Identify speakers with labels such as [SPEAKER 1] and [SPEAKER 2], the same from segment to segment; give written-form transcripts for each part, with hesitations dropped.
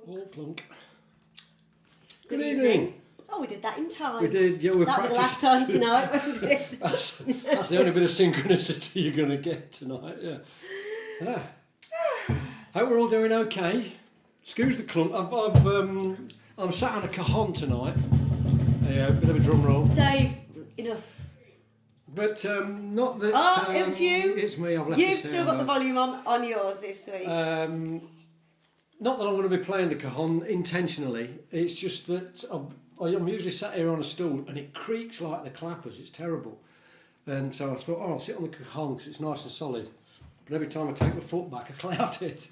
[SPEAKER 1] Oh, clunk.
[SPEAKER 2] Good evening. Oh, we did that in time.
[SPEAKER 1] We did, yeah, we
[SPEAKER 2] That was the last time tonight, wasn't it?
[SPEAKER 1] that's the only bit of synchronicity you're going to get tonight, yeah. Hope we're all doing okay. Excuse the clunk. I'm sat on a cajon tonight. Yeah, a bit of a drum roll.
[SPEAKER 2] Dave, enough.
[SPEAKER 1] But not that...
[SPEAKER 2] Oh, it was you.
[SPEAKER 1] It's me, I've left
[SPEAKER 2] You've
[SPEAKER 1] the
[SPEAKER 2] still
[SPEAKER 1] sound
[SPEAKER 2] got the
[SPEAKER 1] on.
[SPEAKER 2] volume on yours this week.
[SPEAKER 1] Not that I'm going to be playing the cajon intentionally. It's just that I'm usually sat here on a stool and it creaks like the clappers. It's terrible. And so I thought, I'll sit on the cajon because it's nice and solid. But every time I take my foot back, I clout it.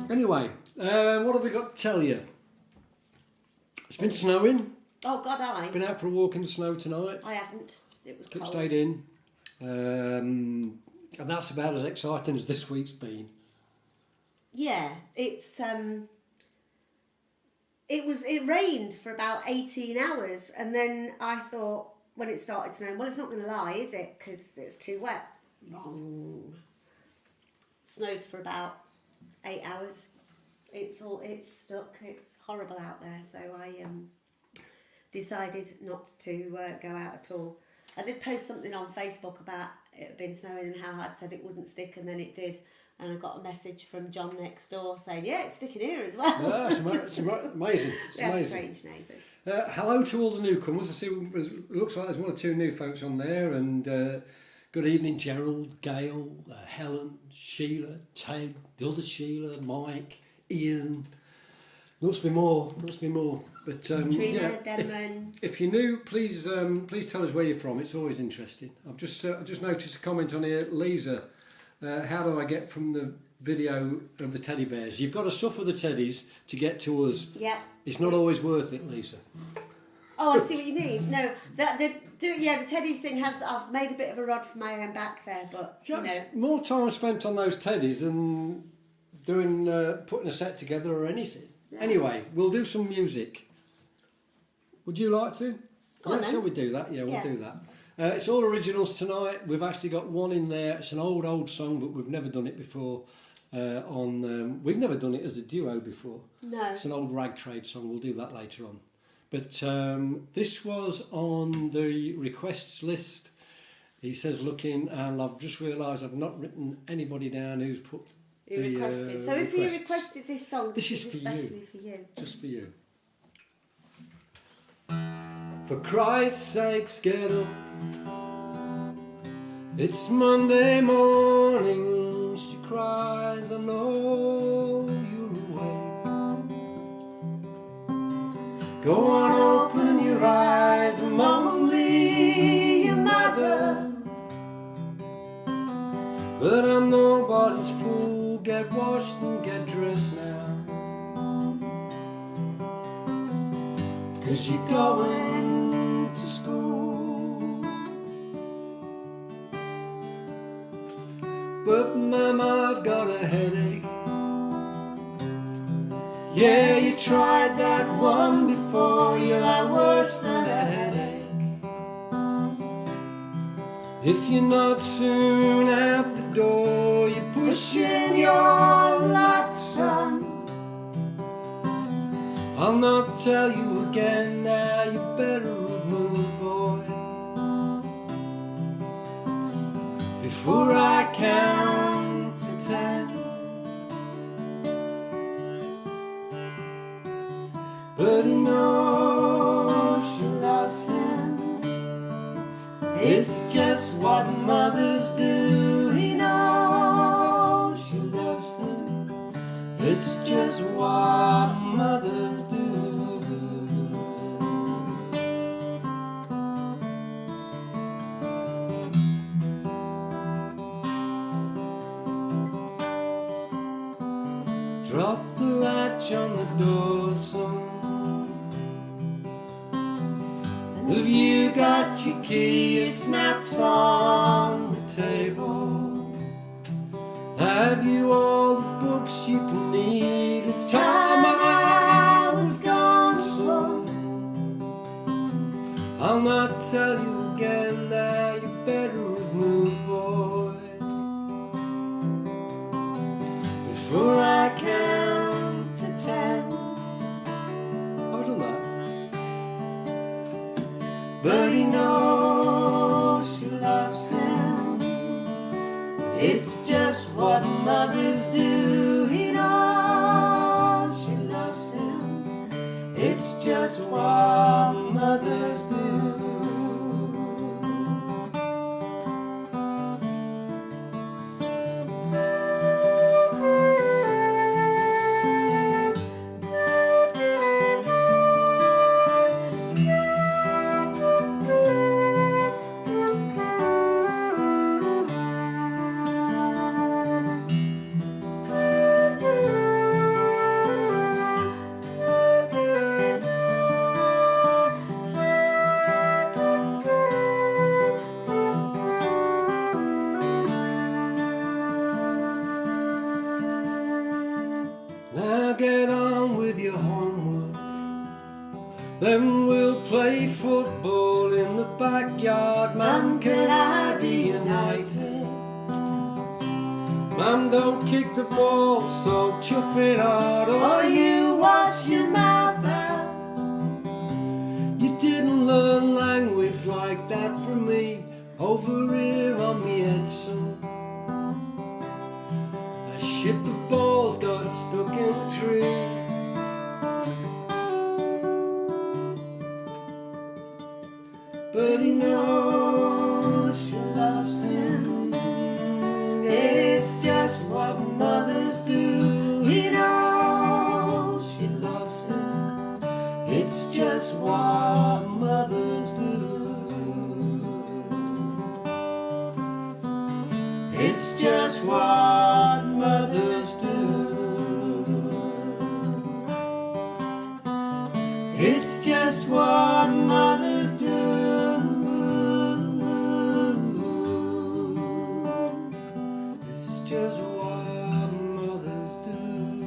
[SPEAKER 1] Anyway, what have we got to tell you? It's been snowing.
[SPEAKER 2] Oh, God,
[SPEAKER 1] Been out for a walk in the snow tonight.
[SPEAKER 2] I haven't. It was cold.
[SPEAKER 1] Stayed in. And that's about as exciting as this week's been.
[SPEAKER 2] Yeah, it rained for about 18 hours, and then I thought when it started snowing, well, it's not going to lie, is it? Because it's too wet. Wrong. Snowed for about 8 hours. It's stuck. It's horrible out there, so I decided not to go out at all. I did post something on Facebook about it had been snowing and how I'd said it wouldn't stick, and then it did. And I got a message from John next door saying, yeah, it's sticking here as well.
[SPEAKER 1] Yeah, it's amazing. It's amazing.
[SPEAKER 2] Strange neighbours.
[SPEAKER 1] Hello to all the newcomers. I see it looks like there's one or two new folks on there. And good evening, Gerald, Gail, Helen, Sheila, Ted, the other Sheila, Mike, Ian. Must be more. But
[SPEAKER 2] Trina,
[SPEAKER 1] yeah,
[SPEAKER 2] Denman.
[SPEAKER 1] if you're new, please tell us where you're from. It's always interesting. I've just noticed a comment on here, Lisa. How do I get from the video of the teddy bears? You've got to suffer the teddies to get to us.
[SPEAKER 2] Yeah.
[SPEAKER 1] It's not always worth it, Lisa.
[SPEAKER 2] Oh, I see what you mean. No, the teddies thing has. I've made a bit of a rod for my own back there, but you know.
[SPEAKER 1] More time spent on those teddies than doing putting a set together or anything. Yeah. Anyway, we'll do some music. Would you like to?
[SPEAKER 2] Go on, then.
[SPEAKER 1] Shall we do that? Yeah, we'll do that. It's all originals tonight. We've actually got one in there. It's an old song, but we've never done it before. We've never done it as a duo before.
[SPEAKER 2] No.
[SPEAKER 1] It's an old rag trade song. We'll do that later on. But this was on the requests list. He says, looking, and I've just realised I've not written anybody down who's put the
[SPEAKER 2] requested. So if you requested this song,
[SPEAKER 1] this is
[SPEAKER 2] especially for you.
[SPEAKER 1] Just for you. For Christ's sakes, get up. It's Monday morning, she cries, I know you're awake. Go on, open your eyes, I'm only your mother. But I'm nobody's fool, get washed and get dressed now. 'Cause you're going to school. But Mama, I've got a headache. Yeah, you tried that one before, you'll have worse than a headache. If you're not soon out the door, you're pushing your luck, son. I'll not tell you again now, you better move, boy. Before I count to 10. But he knows she loves him. It's just what mothers do. He knows she loves him. It's just what mothers do. Drop the latch on the door, son. Have you got your key? Your snaps on the table. Have you all the books you can need? It's time I was gone, son. I'll not tell you again now, you better move, boy. Before I count to 10.
[SPEAKER 3] It's just what mothers do. He knows she loves him. It's just what mothers do.
[SPEAKER 1] Now get on with your homework. Then we'll play football in the backyard. Mum, can I be united? Mum, don't kick the ball, so chuff it hard.
[SPEAKER 3] Or you wash your mouth out.
[SPEAKER 1] You didn't learn language like that from me over here on me head, son. Shit, the balls got stuck in the tree. But he knows she loves him. It's just what mothers do. He knows she loves him. It's just what mothers do. It's just what mothers do. It's just what mothers do. It's just what mothers do.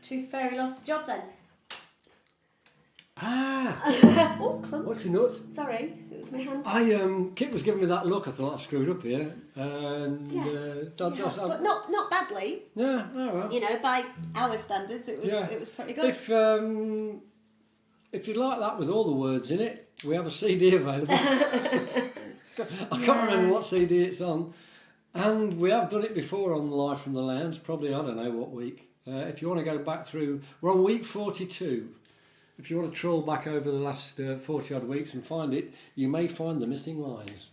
[SPEAKER 2] Tooth Fairy lost a job then.
[SPEAKER 1] Ah,
[SPEAKER 2] Oh, clump.
[SPEAKER 1] what's your nut?
[SPEAKER 2] Sorry, it was my hand.
[SPEAKER 1] Kit was giving me that look. I thought I've screwed up here, and
[SPEAKER 2] Yes, but not badly.
[SPEAKER 1] yeah, oh well.
[SPEAKER 2] You know, by our standards, it was
[SPEAKER 1] Yeah.
[SPEAKER 2] it was pretty good.
[SPEAKER 1] If you'd like that with all the words in it, we have a CD available. I can't remember what CD it's on, and we have done it before on Live from the Lounge. Probably I don't know what week. If you want to go back through, we're on week 42. If you want to troll back over the last 40 odd weeks and find it, you may find the missing lines.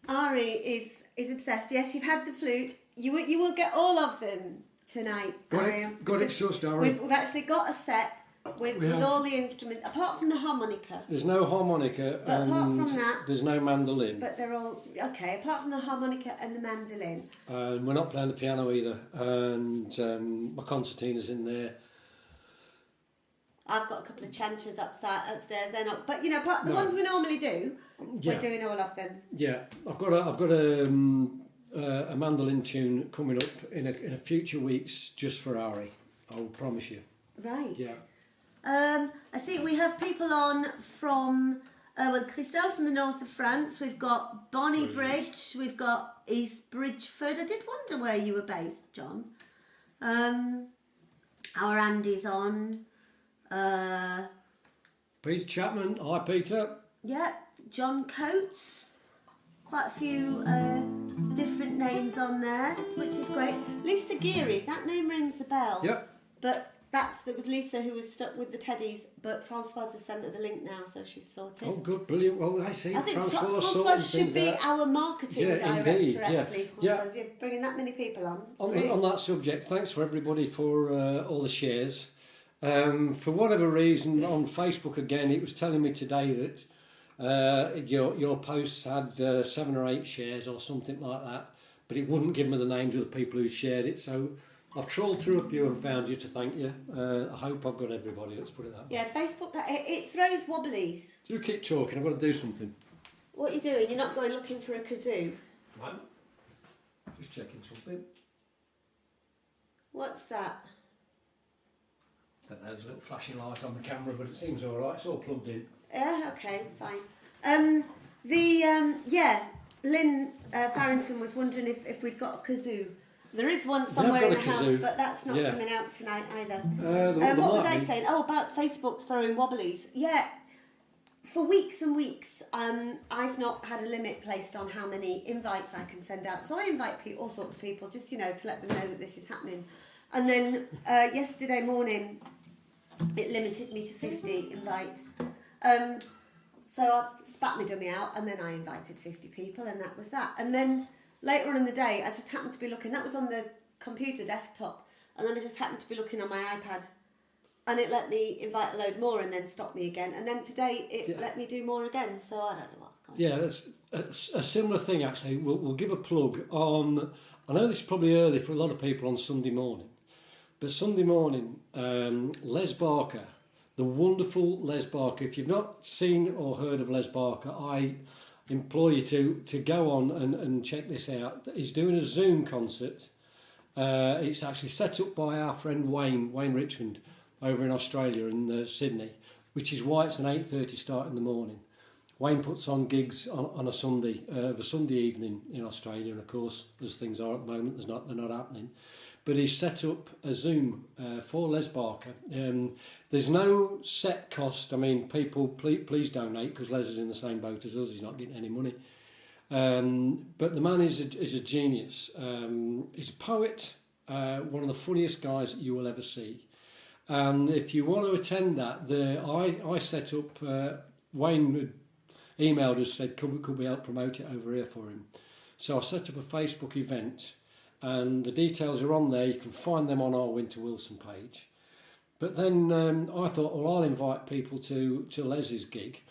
[SPEAKER 2] Ari is obsessed. Yes, you've had the flute. You will get all of them tonight. Ari.
[SPEAKER 1] Got it sussed, Ari.
[SPEAKER 2] We've actually got a set with all the instruments, apart from the harmonica.
[SPEAKER 1] There's no harmonica
[SPEAKER 2] But apart
[SPEAKER 1] and
[SPEAKER 2] from that-
[SPEAKER 1] there's no mandolin.
[SPEAKER 2] But they're all okay. Apart from the harmonica and the mandolin.
[SPEAKER 1] And we're not playing the piano either. And my concertina's in there.
[SPEAKER 2] I've got a couple of chanters upstairs. They're not, but you know, the
[SPEAKER 1] No.
[SPEAKER 2] ones we normally do,
[SPEAKER 1] Yeah.
[SPEAKER 2] we're doing all of them.
[SPEAKER 1] Yeah, I've got a mandolin tune coming up in a future weeks just for Ari. I'll promise you.
[SPEAKER 2] Right.
[SPEAKER 1] Yeah.
[SPEAKER 2] I see we have people on from Christelle from the north of France. We've got Bonnie Bridge. We've got East Bridgeford. I did wonder where you were based, John. Our Andy's on.
[SPEAKER 1] Peter Chapman. Hi, Peter.
[SPEAKER 2] Yeah, John Coates. Quite a few different names on there, which is great. Lisa Geary, that name rings a bell.
[SPEAKER 1] Yep.
[SPEAKER 2] But that was Lisa who was stuck with the teddies, but Francoise has sent her the link now, so she's sorted.
[SPEAKER 1] Oh, good, brilliant. Well, I see.
[SPEAKER 2] I think
[SPEAKER 1] Francois
[SPEAKER 2] Francoise should be
[SPEAKER 1] out.
[SPEAKER 2] our marketing director,
[SPEAKER 1] indeed,
[SPEAKER 2] actually.
[SPEAKER 1] Yeah.
[SPEAKER 2] Francoise, you're bringing that many people on. It's
[SPEAKER 1] On,
[SPEAKER 2] brilliant.
[SPEAKER 1] on that subject, thanks for everybody for all the shares. For whatever reason, on Facebook again, it was telling me today that your posts had 7 or 8 shares or something like that, but it wouldn't give me the names of the people who shared it. So I've trawled through a few and found you to thank you. I hope I've got everybody. Let's put it that way.
[SPEAKER 2] Yeah, Facebook, it throws wobblies.
[SPEAKER 1] Do keep talking. I've got to do something.
[SPEAKER 2] What are you doing? You're not going looking for a kazoo?
[SPEAKER 1] No. Just checking something.
[SPEAKER 2] What's that?
[SPEAKER 1] Don't know, there's a little flashing light on the camera, but it seems all right. It's all plugged in.
[SPEAKER 2] Yeah, okay, fine. Lynn Farrington was wondering if we'd got a kazoo. There is one somewhere in
[SPEAKER 1] got
[SPEAKER 2] the
[SPEAKER 1] a
[SPEAKER 2] house,
[SPEAKER 1] kazoo.
[SPEAKER 2] but that's not
[SPEAKER 1] Yeah.
[SPEAKER 2] coming out tonight either.
[SPEAKER 1] What
[SPEAKER 2] Was I saying? Oh, about Facebook throwing wobblies. Yeah, for weeks and weeks, I've not had a limit placed on how many invites I can send out. So I invite all sorts of people, just to let them know that this is happening. And then yesterday morning, it limited me to 50 invites. So I spat my dummy out, and then I invited 50 people, and that was that. And then later on in the day, I just happened to be looking. That was on the computer desktop, and then I just happened to be looking on my iPad. And it let me invite a load more and then stop me again. And then today it let me do more again. So I don't know what's going on.
[SPEAKER 1] Yeah, that's a similar thing actually. We'll give a plug on. I know this is probably early for a lot of people on Sunday morning, but Sunday morning, Les Barker, the wonderful Les Barker. If you've not seen or heard of Les Barker, I implore you to go on and check this out. He's doing a Zoom concert. It's actually set up by our friend Wayne Richmond, over in Australia in Sydney, which is why it's an 8:30 start in the morning. Wayne puts on gigs on a Sunday, the Sunday evening in Australia, and of course, as things are at the moment, they're not happening. But he's set up a Zoom for Les Barker. There's no set cost. I mean, people, please donate, because Les is in the same boat as us. He's not getting any money. But the man is a genius. He's a poet, one of the funniest guys that you will ever see. And if you want to attend that, I set up, Wayne emailed us, said, could we help promote it over here for him? So I set up a Facebook event, and the details are on there. You can find them on our Winter Wilson page. But then I thought, well, I'll invite people to Les's gig.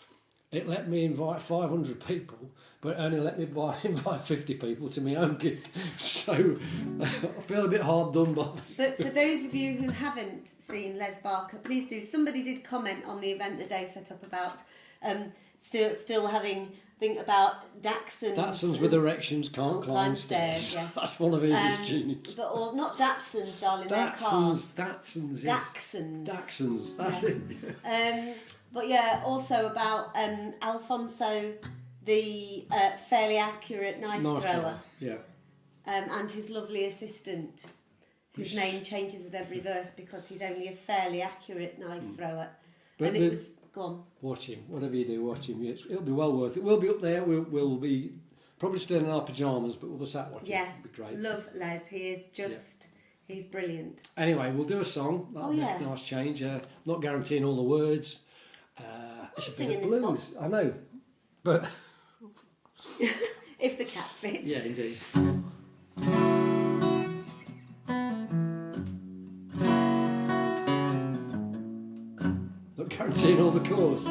[SPEAKER 1] It let me invite 500 people, but only let me invite 50 people to my own gig. So I feel a bit hard done by.
[SPEAKER 2] But for those of you who haven't seen Les Barker, please do. Somebody did comment on the event that Dave set up about still having think about Dachshunds.
[SPEAKER 1] Dachshunds with erections can't climb stairs.
[SPEAKER 2] Yes.
[SPEAKER 1] That's one of his genius.
[SPEAKER 2] Or not Dachshunds, darling. They're cars.
[SPEAKER 1] Dachshunds.
[SPEAKER 2] Dachshunds.
[SPEAKER 1] Dachshunds. That's it.
[SPEAKER 2] But yeah, also about Alfonso, the fairly accurate knife thrower.
[SPEAKER 1] Yeah.
[SPEAKER 2] And his lovely assistant, whose name changes with every verse because he's only a fairly accurate knife thrower.
[SPEAKER 1] But
[SPEAKER 2] and it was... Go on.
[SPEAKER 1] Watch him. Whatever you do, watch him. It'll be well worth it. We'll be up there. We'll be probably still in our pyjamas, but we'll be sat watching.
[SPEAKER 2] Yeah.
[SPEAKER 1] It'll be great.
[SPEAKER 2] Love Les. He is just... Yeah. He's brilliant.
[SPEAKER 1] Anyway, we'll do a song. That'll make a nice change. Not guaranteeing all the words. It's a bit of blues. I know. But...
[SPEAKER 2] if the cat fits.
[SPEAKER 1] Yeah, indeed. Not guaranteeing all the chords.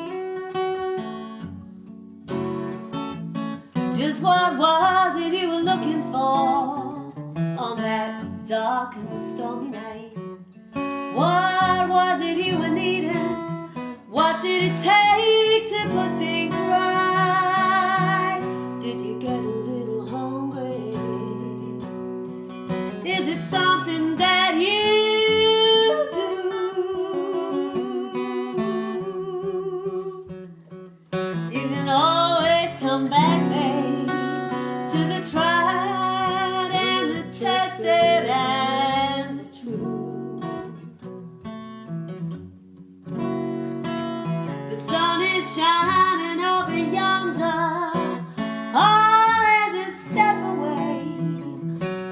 [SPEAKER 3] Just what was it you were looking for on that dark and stormy night? What was it you were needing? What did it take to put things right? Did you get a little hungry? Is it something that you do? You can always come back, babe, to the tried and the tested and the true. The sun is shining over yonder. Always a step away.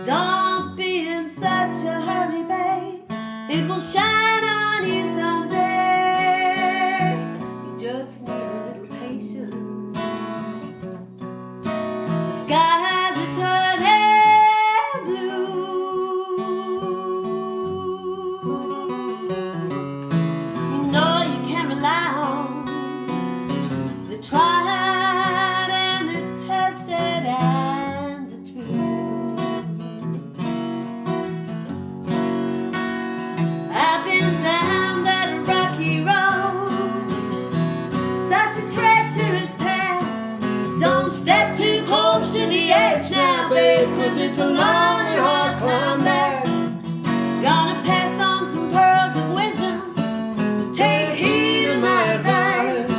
[SPEAKER 3] Don't be in such a hurry, babe. It will shine on you someday. You just need a little patience. The skies are turning blue. You know you can rely on the tried and the tested and the true. I've been down that rocky road, such a treacherous path. Don't step too close to the edge now, babe, 'cause it's a long and hard climb there. Gonna pass on some pearls of wisdom. Take heed of my advice.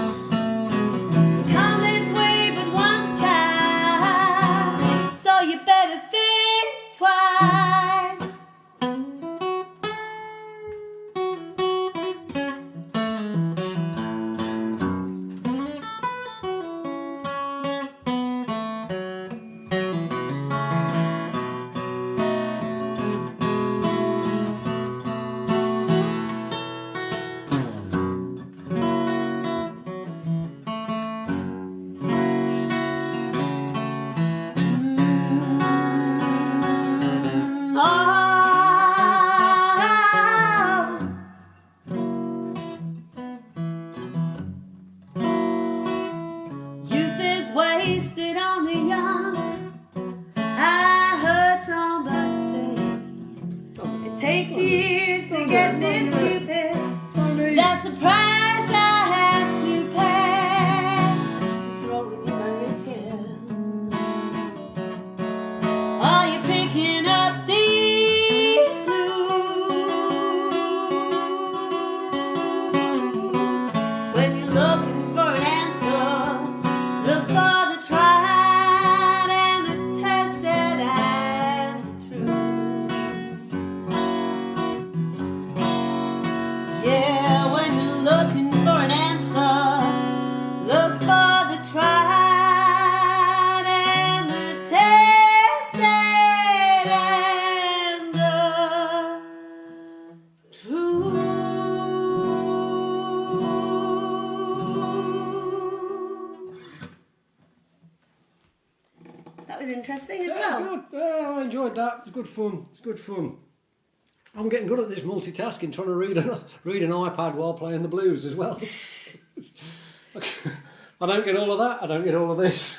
[SPEAKER 3] Come this way but once, child, so you better think twice. get this stupid.
[SPEAKER 1] Funny.
[SPEAKER 3] That's a price I have to pay. Throwing you my riches. Are you picking up these clues? When you're looking for an answer, look for the tried and the tested and the true. Yeah, when you're looking for an answer, look for the tried and the tested and the true. That was interesting as
[SPEAKER 1] Yeah,
[SPEAKER 3] well.
[SPEAKER 1] good. Yeah, I enjoyed that. It's good fun. It's good fun. I'm getting good at this multitasking, trying to read an iPad while playing the blues as well. I don't get all of that. I don't get all of this.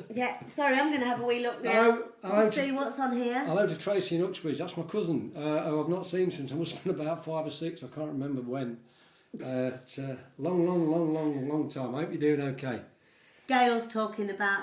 [SPEAKER 2] Yeah, sorry, I'm going to have a wee look now
[SPEAKER 1] Hello,
[SPEAKER 2] to see what's on here.
[SPEAKER 1] Hello to Tracy in Uxbridge. That's my cousin, who I've not seen since I must have been about 5 or 6. I can't remember when. It's a long time. I hope you're doing okay.
[SPEAKER 2] Gail's talking about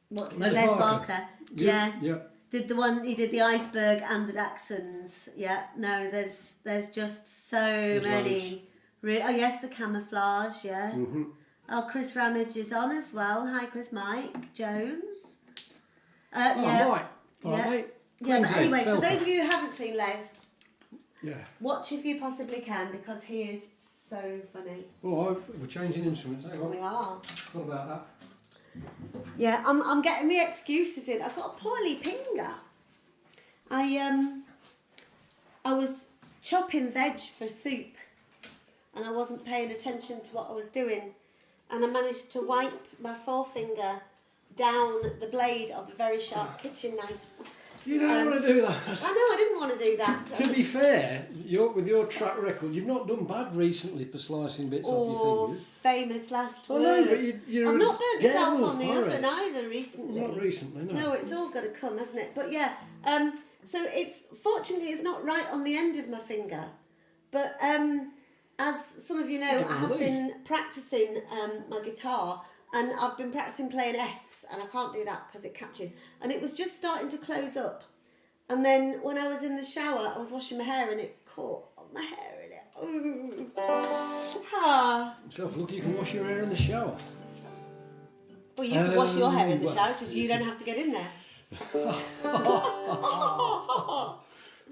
[SPEAKER 2] what's
[SPEAKER 1] Les
[SPEAKER 2] Les
[SPEAKER 1] Barker.
[SPEAKER 2] Barker. Yeah.
[SPEAKER 1] Yeah.
[SPEAKER 2] Did the one he did the iceberg and the Dachshunds. Yeah. No, there's just so many. Oh yes, the camouflage. Yeah.
[SPEAKER 1] Mm-hmm.
[SPEAKER 2] Oh, Chris Ramage is on as well. Hi, Chris. Mike Jones.
[SPEAKER 1] Oh,
[SPEAKER 2] Yeah.
[SPEAKER 1] right. All right, mate.
[SPEAKER 2] Yeah, but
[SPEAKER 1] Queensland,
[SPEAKER 2] anyway, for
[SPEAKER 1] Belfast.
[SPEAKER 2] those of you who haven't seen Les,
[SPEAKER 1] Yeah.
[SPEAKER 2] watch if you possibly can because he is so funny.
[SPEAKER 1] Oh, we're changing instruments. Hang
[SPEAKER 2] We
[SPEAKER 1] on.
[SPEAKER 2] are.
[SPEAKER 1] What about that?
[SPEAKER 2] Yeah, I'm getting me excuses in. I've got a poorly pinger. I was chopping veg for soup, and I wasn't paying attention to what I was doing, and I managed to wipe my forefinger down the blade of a very sharp kitchen knife.
[SPEAKER 1] You don't want to do that.
[SPEAKER 2] I know I didn't want to do that.
[SPEAKER 1] To be fair, with your track record, you've not done bad recently for slicing bits off your
[SPEAKER 2] Oh,
[SPEAKER 1] fingers.
[SPEAKER 2] famous last
[SPEAKER 1] I
[SPEAKER 2] words.
[SPEAKER 1] know, but you're
[SPEAKER 2] I've
[SPEAKER 1] a
[SPEAKER 2] not burnt myself
[SPEAKER 1] devil
[SPEAKER 2] on the
[SPEAKER 1] for it.
[SPEAKER 2] oven either recently.
[SPEAKER 1] Not recently, no.
[SPEAKER 2] No, it's all got to come, hasn't it? But yeah, so fortunately it's not right on the end of my finger, but as some of you know,
[SPEAKER 1] Look at
[SPEAKER 2] I
[SPEAKER 1] all
[SPEAKER 2] have
[SPEAKER 1] these.
[SPEAKER 2] been practicing my guitar, and I've been practicing playing Fs, and I can't do that because it catches, and it was just starting to close up, and then when I was in the shower, I was washing my hair, and it caught on my hair, and it. Ooh. Ah.
[SPEAKER 1] Yourself, look, you can wash your hair in the shower.
[SPEAKER 2] Well, you can wash your hair in the
[SPEAKER 1] well-
[SPEAKER 2] shower, it's just you don't have to get in there.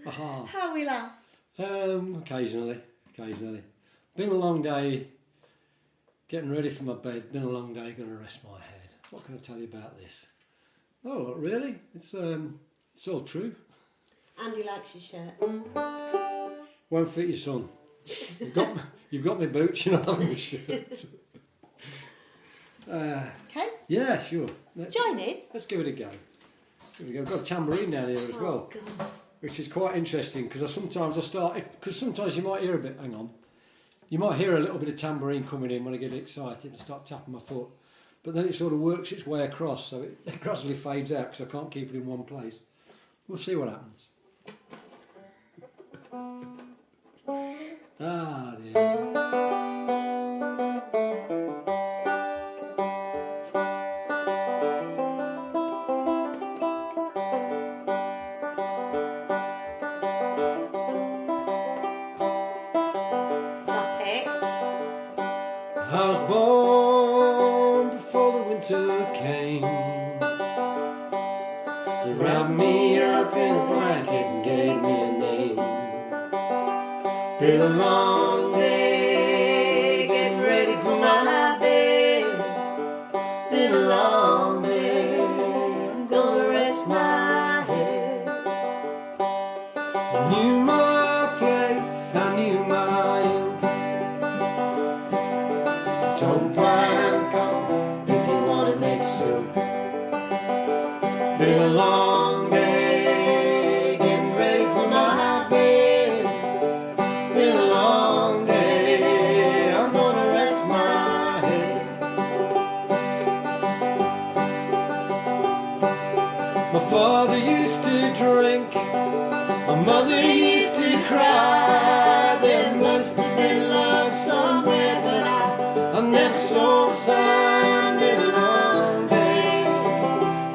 [SPEAKER 2] How we laughed.
[SPEAKER 1] Occasionally. Been a long day. Getting ready for my bed. Been a long day. Going to rest my head. What can I tell you about this? Oh, really? It's all true.
[SPEAKER 2] Andy likes your shirt.
[SPEAKER 1] Won't fit your son. You've got my boots. You're not having my shirt.
[SPEAKER 2] Okay,
[SPEAKER 1] Yeah, sure.
[SPEAKER 2] join in.
[SPEAKER 1] Let's give it a go. Here we go. I've got a tambourine down here as well,
[SPEAKER 2] Oh, God.
[SPEAKER 1] which is quite interesting because sometimes you might hear a bit. Hang on, you might hear a little bit of tambourine coming in when I get excited and start tapping my foot, but then it sort of works its way across, so it gradually fades out because I can't keep it in one place. We'll see what happens. Ah, dear.
[SPEAKER 2] Stop it.
[SPEAKER 1] I was born before the winter came. They wrapped me up in a blanket and gave me a name. Been a long day getting ready for my bed. Been a long day, I'm gonna rest my head. I knew my place, I knew my youth. Don't plan come if you wanna make soup. Been a long day getting ready for my bed. Been a long day, I'm gonna rest my head. My father used to drink, my mother used to cry. There must have been love somewhere, but I never saw the sign. Been a long day,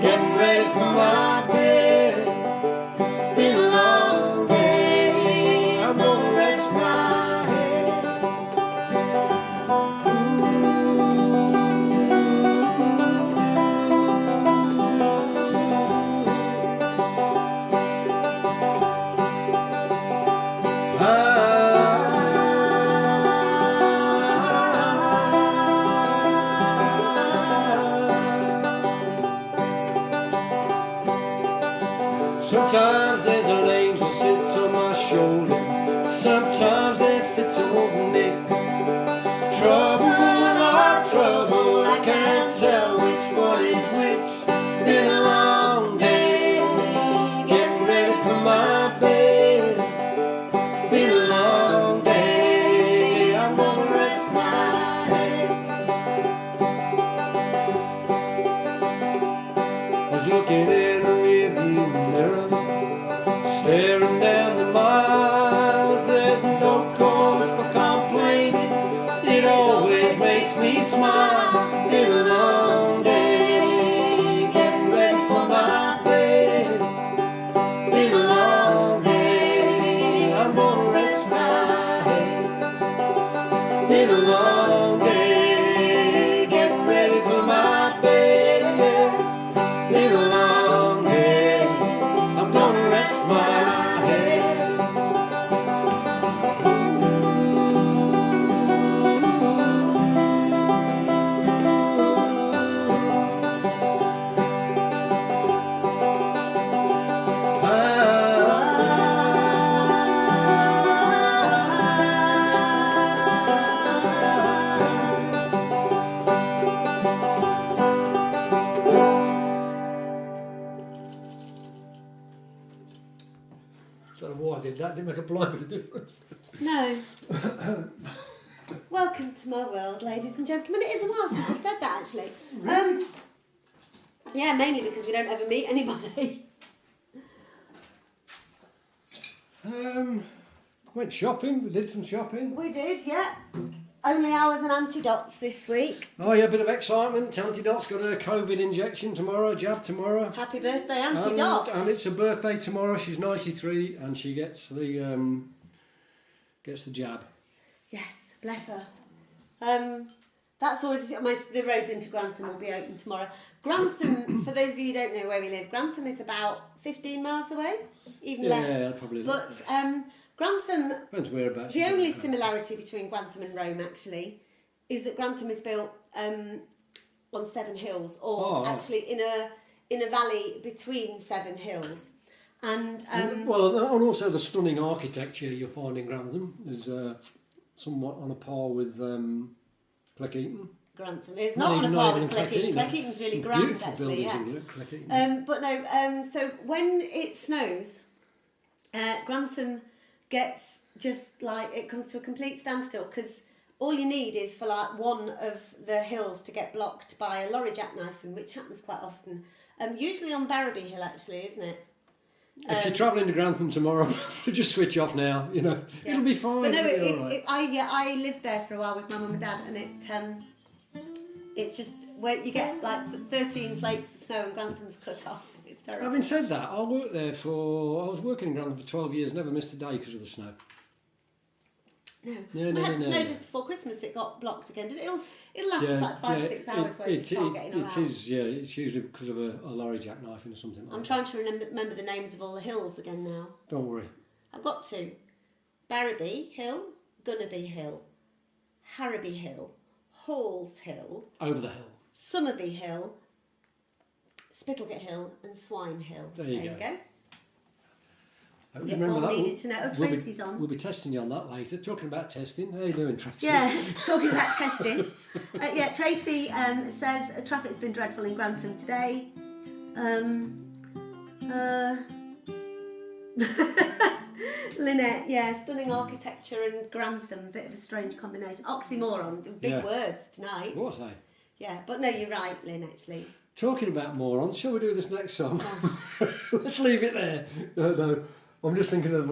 [SPEAKER 1] getting ready for my bed. Been a long day, I'm gonna rest my head. Sometimes there's an angel sits on my shoulder, sometimes there sits an old Nick. Trouble, our trouble, I can't tell which one is which. Been a long day, getting ready for my bed. Been a long day, I'm gonna rest my head. I was looking in the rearview mirror, staring down the miles. There's no cause for complaining, it always makes me smile. Been a long day, getting ready for my bed. Been a long day, I'm gonna rest my head. Been a long day, getting ready for my bed. Been a long day, I'm gonna rest my head. I don't know why I did that, didn't make a blind bit of difference.
[SPEAKER 2] No. Welcome to my world, ladies and gentlemen. It is a while since I've said that, actually. Yeah, mainly because we don't ever meet anybody.
[SPEAKER 1] Went shopping, we did some shopping.
[SPEAKER 2] We did, yeah. Only hours and antidotes this week.
[SPEAKER 1] Oh yeah, a bit of excitement. Auntie Dot's got her COVID injection tomorrow, jab tomorrow.
[SPEAKER 2] Happy birthday, Auntie Dot.
[SPEAKER 1] And it's her birthday tomorrow. She's 93 and she gets the jab.
[SPEAKER 2] Yes, bless her. That's always the roads into Grantham will be open tomorrow. Grantham, for those of you who don't know where we live, Grantham is about 15 miles away, even less.
[SPEAKER 1] Yeah, probably.
[SPEAKER 2] But Grantham,
[SPEAKER 1] depends whereabouts.
[SPEAKER 2] the only similarity between Grantham and Rome actually is that Grantham is built on 7 hills, or actually in a valley between 7 hills. And
[SPEAKER 1] and also the stunning architecture you'll find in Grantham is somewhat on a par with Cleckheaton.
[SPEAKER 2] Grantham is not on a par with Cleckheaton. Cleckheaton's really grand, actually. Yeah. But no. So when it snows, Grantham gets just like it comes to a complete standstill because all you need is for like one of the hills to get blocked by a lorry jackknifing, which happens quite often. Usually on Barrowby Hill, actually, isn't it?
[SPEAKER 1] If you're travelling to Grantham tomorrow, just switch off now. You know, it'll be fine.
[SPEAKER 2] But no,
[SPEAKER 1] right.
[SPEAKER 2] I lived there for a while with my mum and dad, and it's just where you get like 13 flakes of snow and Grantham's cut off. It's terrible.
[SPEAKER 1] Having said that, I was working in Grantham for 12 years, never missed a day because of the snow.
[SPEAKER 2] No,
[SPEAKER 1] Yeah,
[SPEAKER 2] we had snow just before Christmas. It got blocked again. It'll last like 5-6 hours where you just can't get in or out.
[SPEAKER 1] It is, yeah. It's usually because of a lorry jackknifing or something.
[SPEAKER 2] I'm trying to remember the names of all the hills again now.
[SPEAKER 1] Don't worry.
[SPEAKER 2] I've got to. Barrowby Hill, Gunnerby Hill, Harrowby Hill, Halls Hill,
[SPEAKER 1] Over the hill.
[SPEAKER 2] Somerby Hill, Spittlegate Hill, and Swine Hill.
[SPEAKER 1] There you go.
[SPEAKER 2] You
[SPEAKER 1] remember
[SPEAKER 2] all
[SPEAKER 1] that?
[SPEAKER 2] needed to know. Oh, Tracy's on.
[SPEAKER 1] We'll be testing you on that later. Talking about testing. How you doing, Tracy?
[SPEAKER 2] Yeah, talking about testing. Tracy says traffic's been dreadful in Grantham today. Lynette, stunning architecture and Grantham, bit of a strange combination. Oxymoron, big words tonight.
[SPEAKER 1] What was I?
[SPEAKER 2] Yeah, but no, you're right, Lynn, actually.
[SPEAKER 1] Talking about morons, shall we do this next song? Let's leave it there. No, I'm just thinking of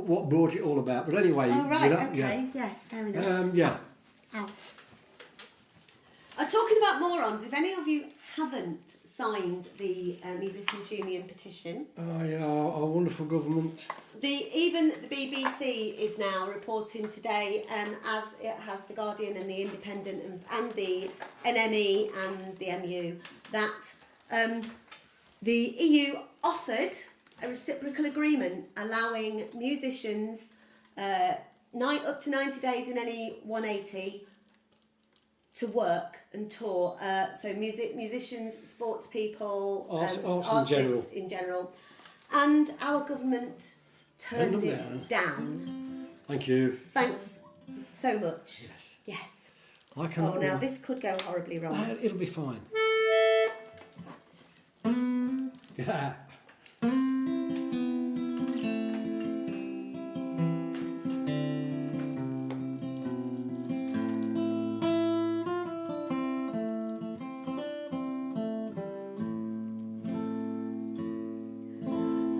[SPEAKER 1] what brought it all about. But anyway,
[SPEAKER 2] Oh, right,
[SPEAKER 1] without-
[SPEAKER 2] okay, yes, fair enough.
[SPEAKER 1] yeah.
[SPEAKER 2] Ow. Talking about morons, if any of you haven't signed the Musicians Union petition,
[SPEAKER 1] Oh, yeah, our wonderful government.
[SPEAKER 2] even the BBC is now reporting today, as it has the Guardian and the Independent and the NME and the MU, that the EU offered a reciprocal agreement allowing musicians up to 90 days in any 180 to work and tour. So musicians, sports people,
[SPEAKER 1] Arts in
[SPEAKER 2] artists in general. And our government turned
[SPEAKER 1] them
[SPEAKER 2] it down.
[SPEAKER 1] Thank you.
[SPEAKER 2] Thanks so much. Yes.
[SPEAKER 1] I cannot.
[SPEAKER 2] Oh, now this could go horribly wrong.
[SPEAKER 1] It'll be fine. Yeah.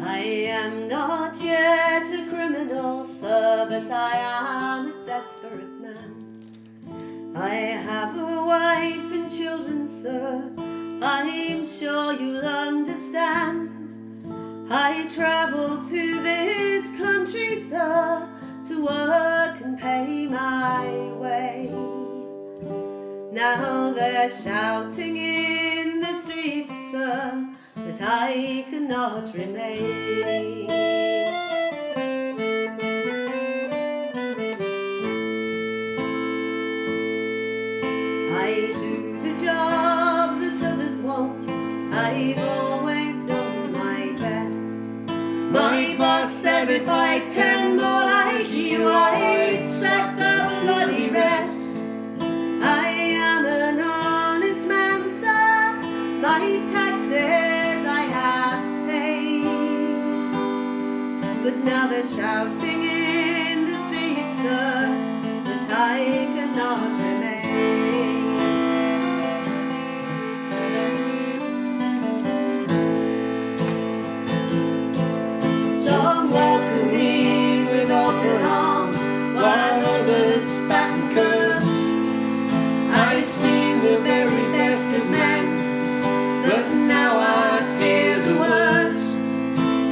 [SPEAKER 3] I am not yet a criminal, sir, but I am a desperate man. I have a wife and children, sir, I'm sure you'll understand. I travel to this country, sir, to work and pay my way. Now they're shouting in the streets, sir, that I cannot remain. I do the job that others won't. I've always done my best. My boss said if I turned more like you, I'd set the bloody rest. I am an honest man, sir. My taxes I have paid. But now they're shouting in the streets, sir, that I cannot remain. Some welcome me with open arms, while others spat and cursed. I've seen the very best of men, but now I fear the worst.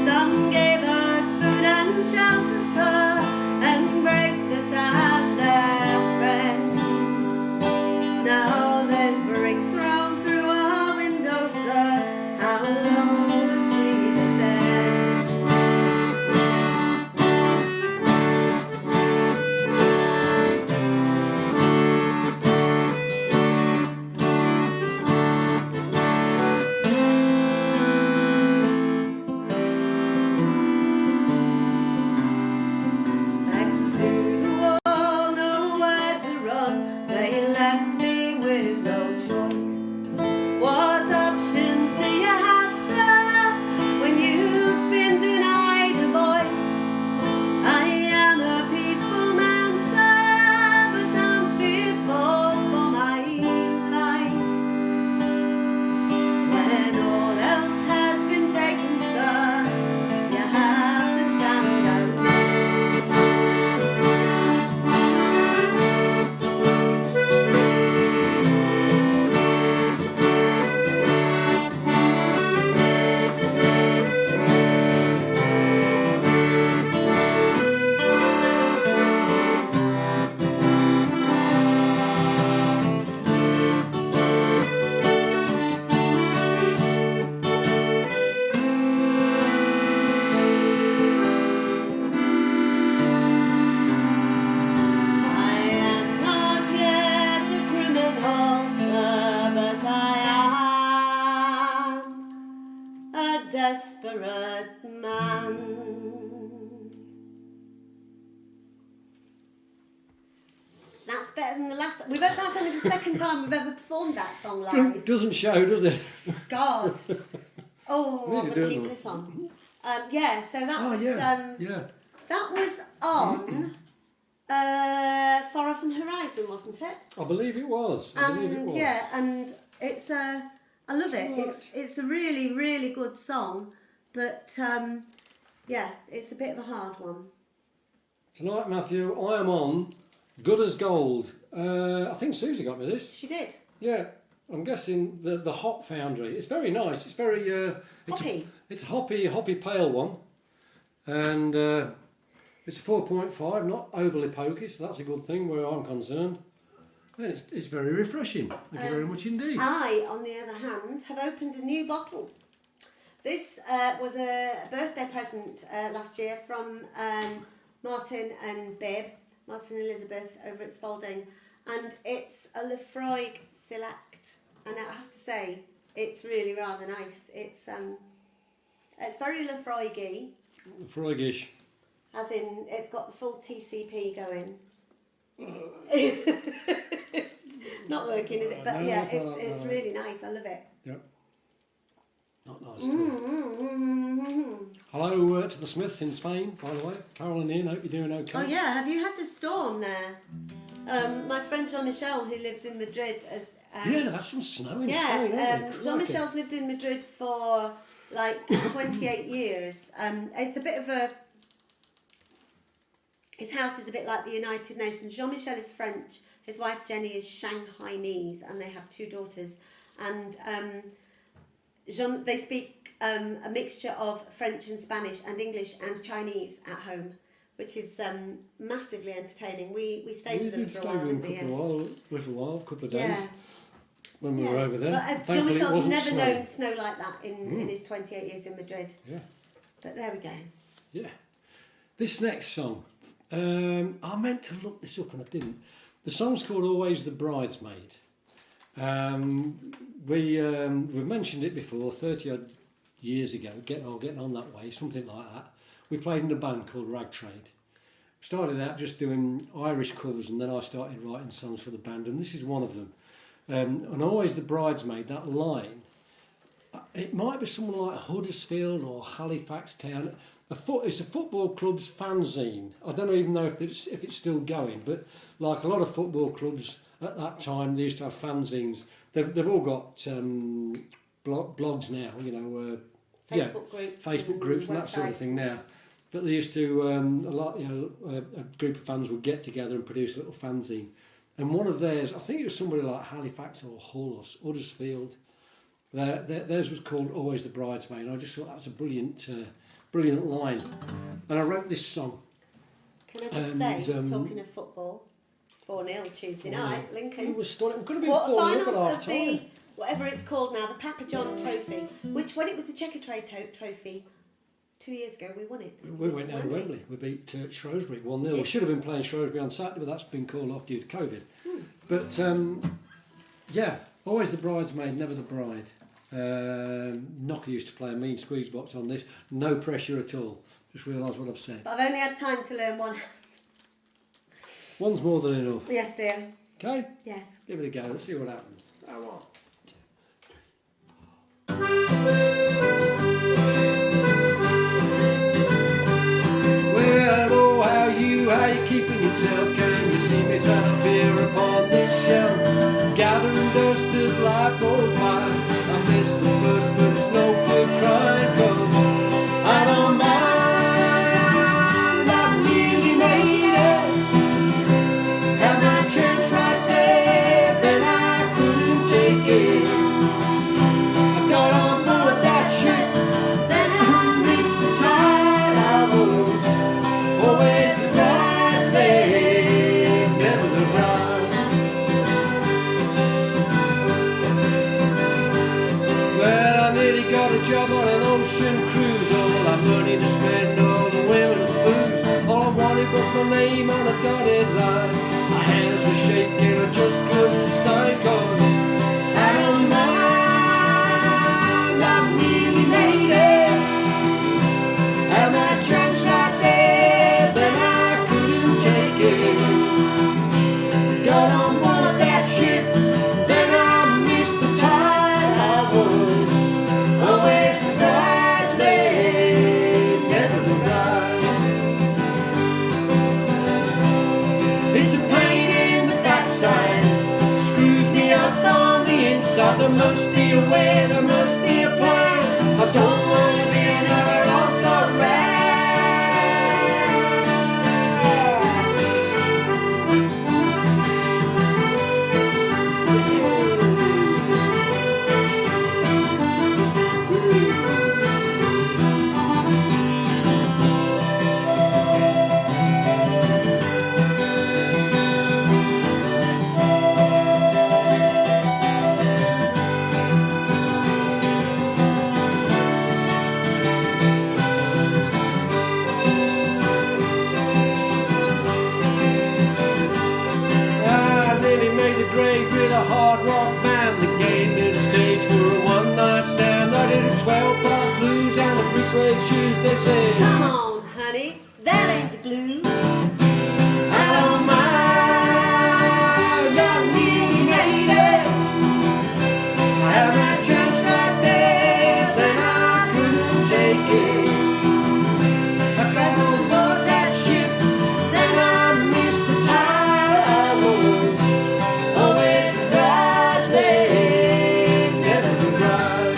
[SPEAKER 3] Some gave us food and shelter, sir, and embraced us as their friends. Now there's bricks thrown through our windows, sir. How low must we descend? Next to the wall, nowhere to run. They left me with no choice. What options do you have, sir, when you've been denied a voice? I am a peaceful man, sir, but I'm fearful for my life. When all else has been taken, sir, you have to stand out. I am not yet a criminal, sir, but I am a desperate man.
[SPEAKER 2] That's better than the last. That's only the second time we've ever performed that song live.
[SPEAKER 1] Doesn't show, does it?
[SPEAKER 2] God. Oh, I'm
[SPEAKER 1] Really
[SPEAKER 2] going to
[SPEAKER 1] do
[SPEAKER 2] keep
[SPEAKER 1] though.
[SPEAKER 2] this on. Yeah, so that
[SPEAKER 1] Oh,
[SPEAKER 2] was
[SPEAKER 1] yeah.
[SPEAKER 2] that was on Far Off on the Horizon, wasn't it?
[SPEAKER 1] I believe it was. I believe it was.
[SPEAKER 2] Yeah, and it's a I love it. It's a really, really good song, but yeah, it's a bit of a hard one.
[SPEAKER 1] Tonight, Matthew, I am on Good as Gold. I think Susie got me this.
[SPEAKER 2] She did.
[SPEAKER 1] Yeah, I'm guessing the Hop Foundry. It's very nice. It's very
[SPEAKER 2] Hoppy.
[SPEAKER 1] It's a hoppy pale one, and it's a 4.5, not overly pokey, so that's a good thing where I'm concerned. And it's very refreshing. Thank you very much indeed.
[SPEAKER 2] I, on the other hand, have opened a new bottle. This was a birthday present last year from Martin and Martin and Elizabeth over at Spalding, and it's a Lefroy Select, and I have to say it's really rather nice. It's very Lefroy-y,
[SPEAKER 1] Froggish.
[SPEAKER 2] as in it's got the full TCP going. It's not working, is it? But
[SPEAKER 1] No,
[SPEAKER 2] yeah,
[SPEAKER 1] it's not.
[SPEAKER 2] really nice. I love it.
[SPEAKER 1] Yep. Not nice at all. Hello to the Smiths in Spain, by the way. Carol and Ian, hope you're doing okay.
[SPEAKER 2] Oh yeah, have you had the storm there? My friend Jean-Michel, who lives in Madrid, has...
[SPEAKER 1] Yeah, they've had some snow in Spain,
[SPEAKER 2] yeah,
[SPEAKER 1] haven't they?
[SPEAKER 2] Jean-Michel's lived in Madrid for like 28 years. It's a bit of a... His house is a bit like the United Nations. Jean-Michel is French, his wife Jenny is Shanghainese, and they have 2 daughters. And they speak a mixture of French and Spanish and English and Chinese at home, which is massively entertaining. We stayed with them
[SPEAKER 1] did
[SPEAKER 2] for a
[SPEAKER 1] stay
[SPEAKER 2] while,
[SPEAKER 1] with them
[SPEAKER 2] didn't we?
[SPEAKER 1] a couple of days.
[SPEAKER 2] Yeah.
[SPEAKER 1] When we were over there.
[SPEAKER 2] But
[SPEAKER 1] Thankfully, it
[SPEAKER 2] Jean-Michel's
[SPEAKER 1] wasn't
[SPEAKER 2] never
[SPEAKER 1] snowing.
[SPEAKER 2] known snow like that in his 28 years in Madrid.
[SPEAKER 1] Yeah.
[SPEAKER 2] But there we go.
[SPEAKER 1] Yeah. This next song, I meant to look this up and I didn't. The song's called Always the Bridesmaid. We've mentioned it before, 30 odd years ago, getting on that way, something like that. We played in a band called Rag Trade. Started out just doing Irish covers, and then I started writing songs for the band, and this is one of them. And Always the Bridesmaid, that line, it might be someone like Huddersfield or Halifax Town. It's a football club's fanzine. I don't even know if it's still going, but like a lot of football clubs at that time, they used to have fanzines. They've all got blogs now, you know. Facebook groups and that sort of thing now. But they used to a group of fans would get together and produce a little fanzine. And one of theirs, I think it was somebody like Halifax or Hull or Huddersfield. Theirs was called Always the Bridesmaid. And I just thought that was a brilliant line. And I wrote this song.
[SPEAKER 2] Can I just say, talking of football, 4-0 Tuesday night, Lincoln.
[SPEAKER 1] It was stunning. It could have been
[SPEAKER 2] Quarterfinals
[SPEAKER 1] 4-0 at half
[SPEAKER 2] of
[SPEAKER 1] time.
[SPEAKER 2] the, whatever it's called now, the Papa John Trophy, which when it was the Checkatrade Trophy 2 years ago, we won it.
[SPEAKER 1] We went down to Wembley. We beat Shrewsbury 1-0. We should have been playing Shrewsbury on Saturday, but that's been called off due to COVID. But yeah, Always the Bridesmaid, never the bride. Knocker used to play a mean squeeze box on this. No pressure at all. Just realised what I've said.
[SPEAKER 2] But I've only had time to learn one.
[SPEAKER 1] One's more than enough.
[SPEAKER 2] Yes, dear.
[SPEAKER 1] Okay?
[SPEAKER 2] Yes.
[SPEAKER 1] Give it a go. Let's see what happens. Now on. Well, oh, how you keeping yourself? Can you see me trying to beer upon this shelf? Gathering dust as life goes by. I miss the first, but it's no good crying, 'cause I don't mind. I really made it. Had my chance right there, then I couldn't take it. I got on board that ship, then I missed the tide. I was always the bridesmaid, never the bride. Well, I nearly got a job on an ocean cruise. All that money to spend, all the women and booze. All I wanted was my name on a dotted line. My hands were shaking, I just couldn't sign, 'cause I don't mind. I really made it. Had my chance right there, but I couldn't take it. Got on board that ship, then I missed the tide. I was always the bridesmaid, never the bride. It's a pain in the backside, there must be a way, there must be a plan. I don't want to be another all-star man. I nearly made the grade with a hard rock band that gave me the stage for a one-night stand. I did a 12-part blues and a three-suede shoes, they say.
[SPEAKER 3] Come on, honey, that ain't the blues.
[SPEAKER 1] I don't mind not needing lady. I had my chance right there, then I couldn't take it. I got on board that ship, then I missed the tide. I was always the bridesmaid, never the bride.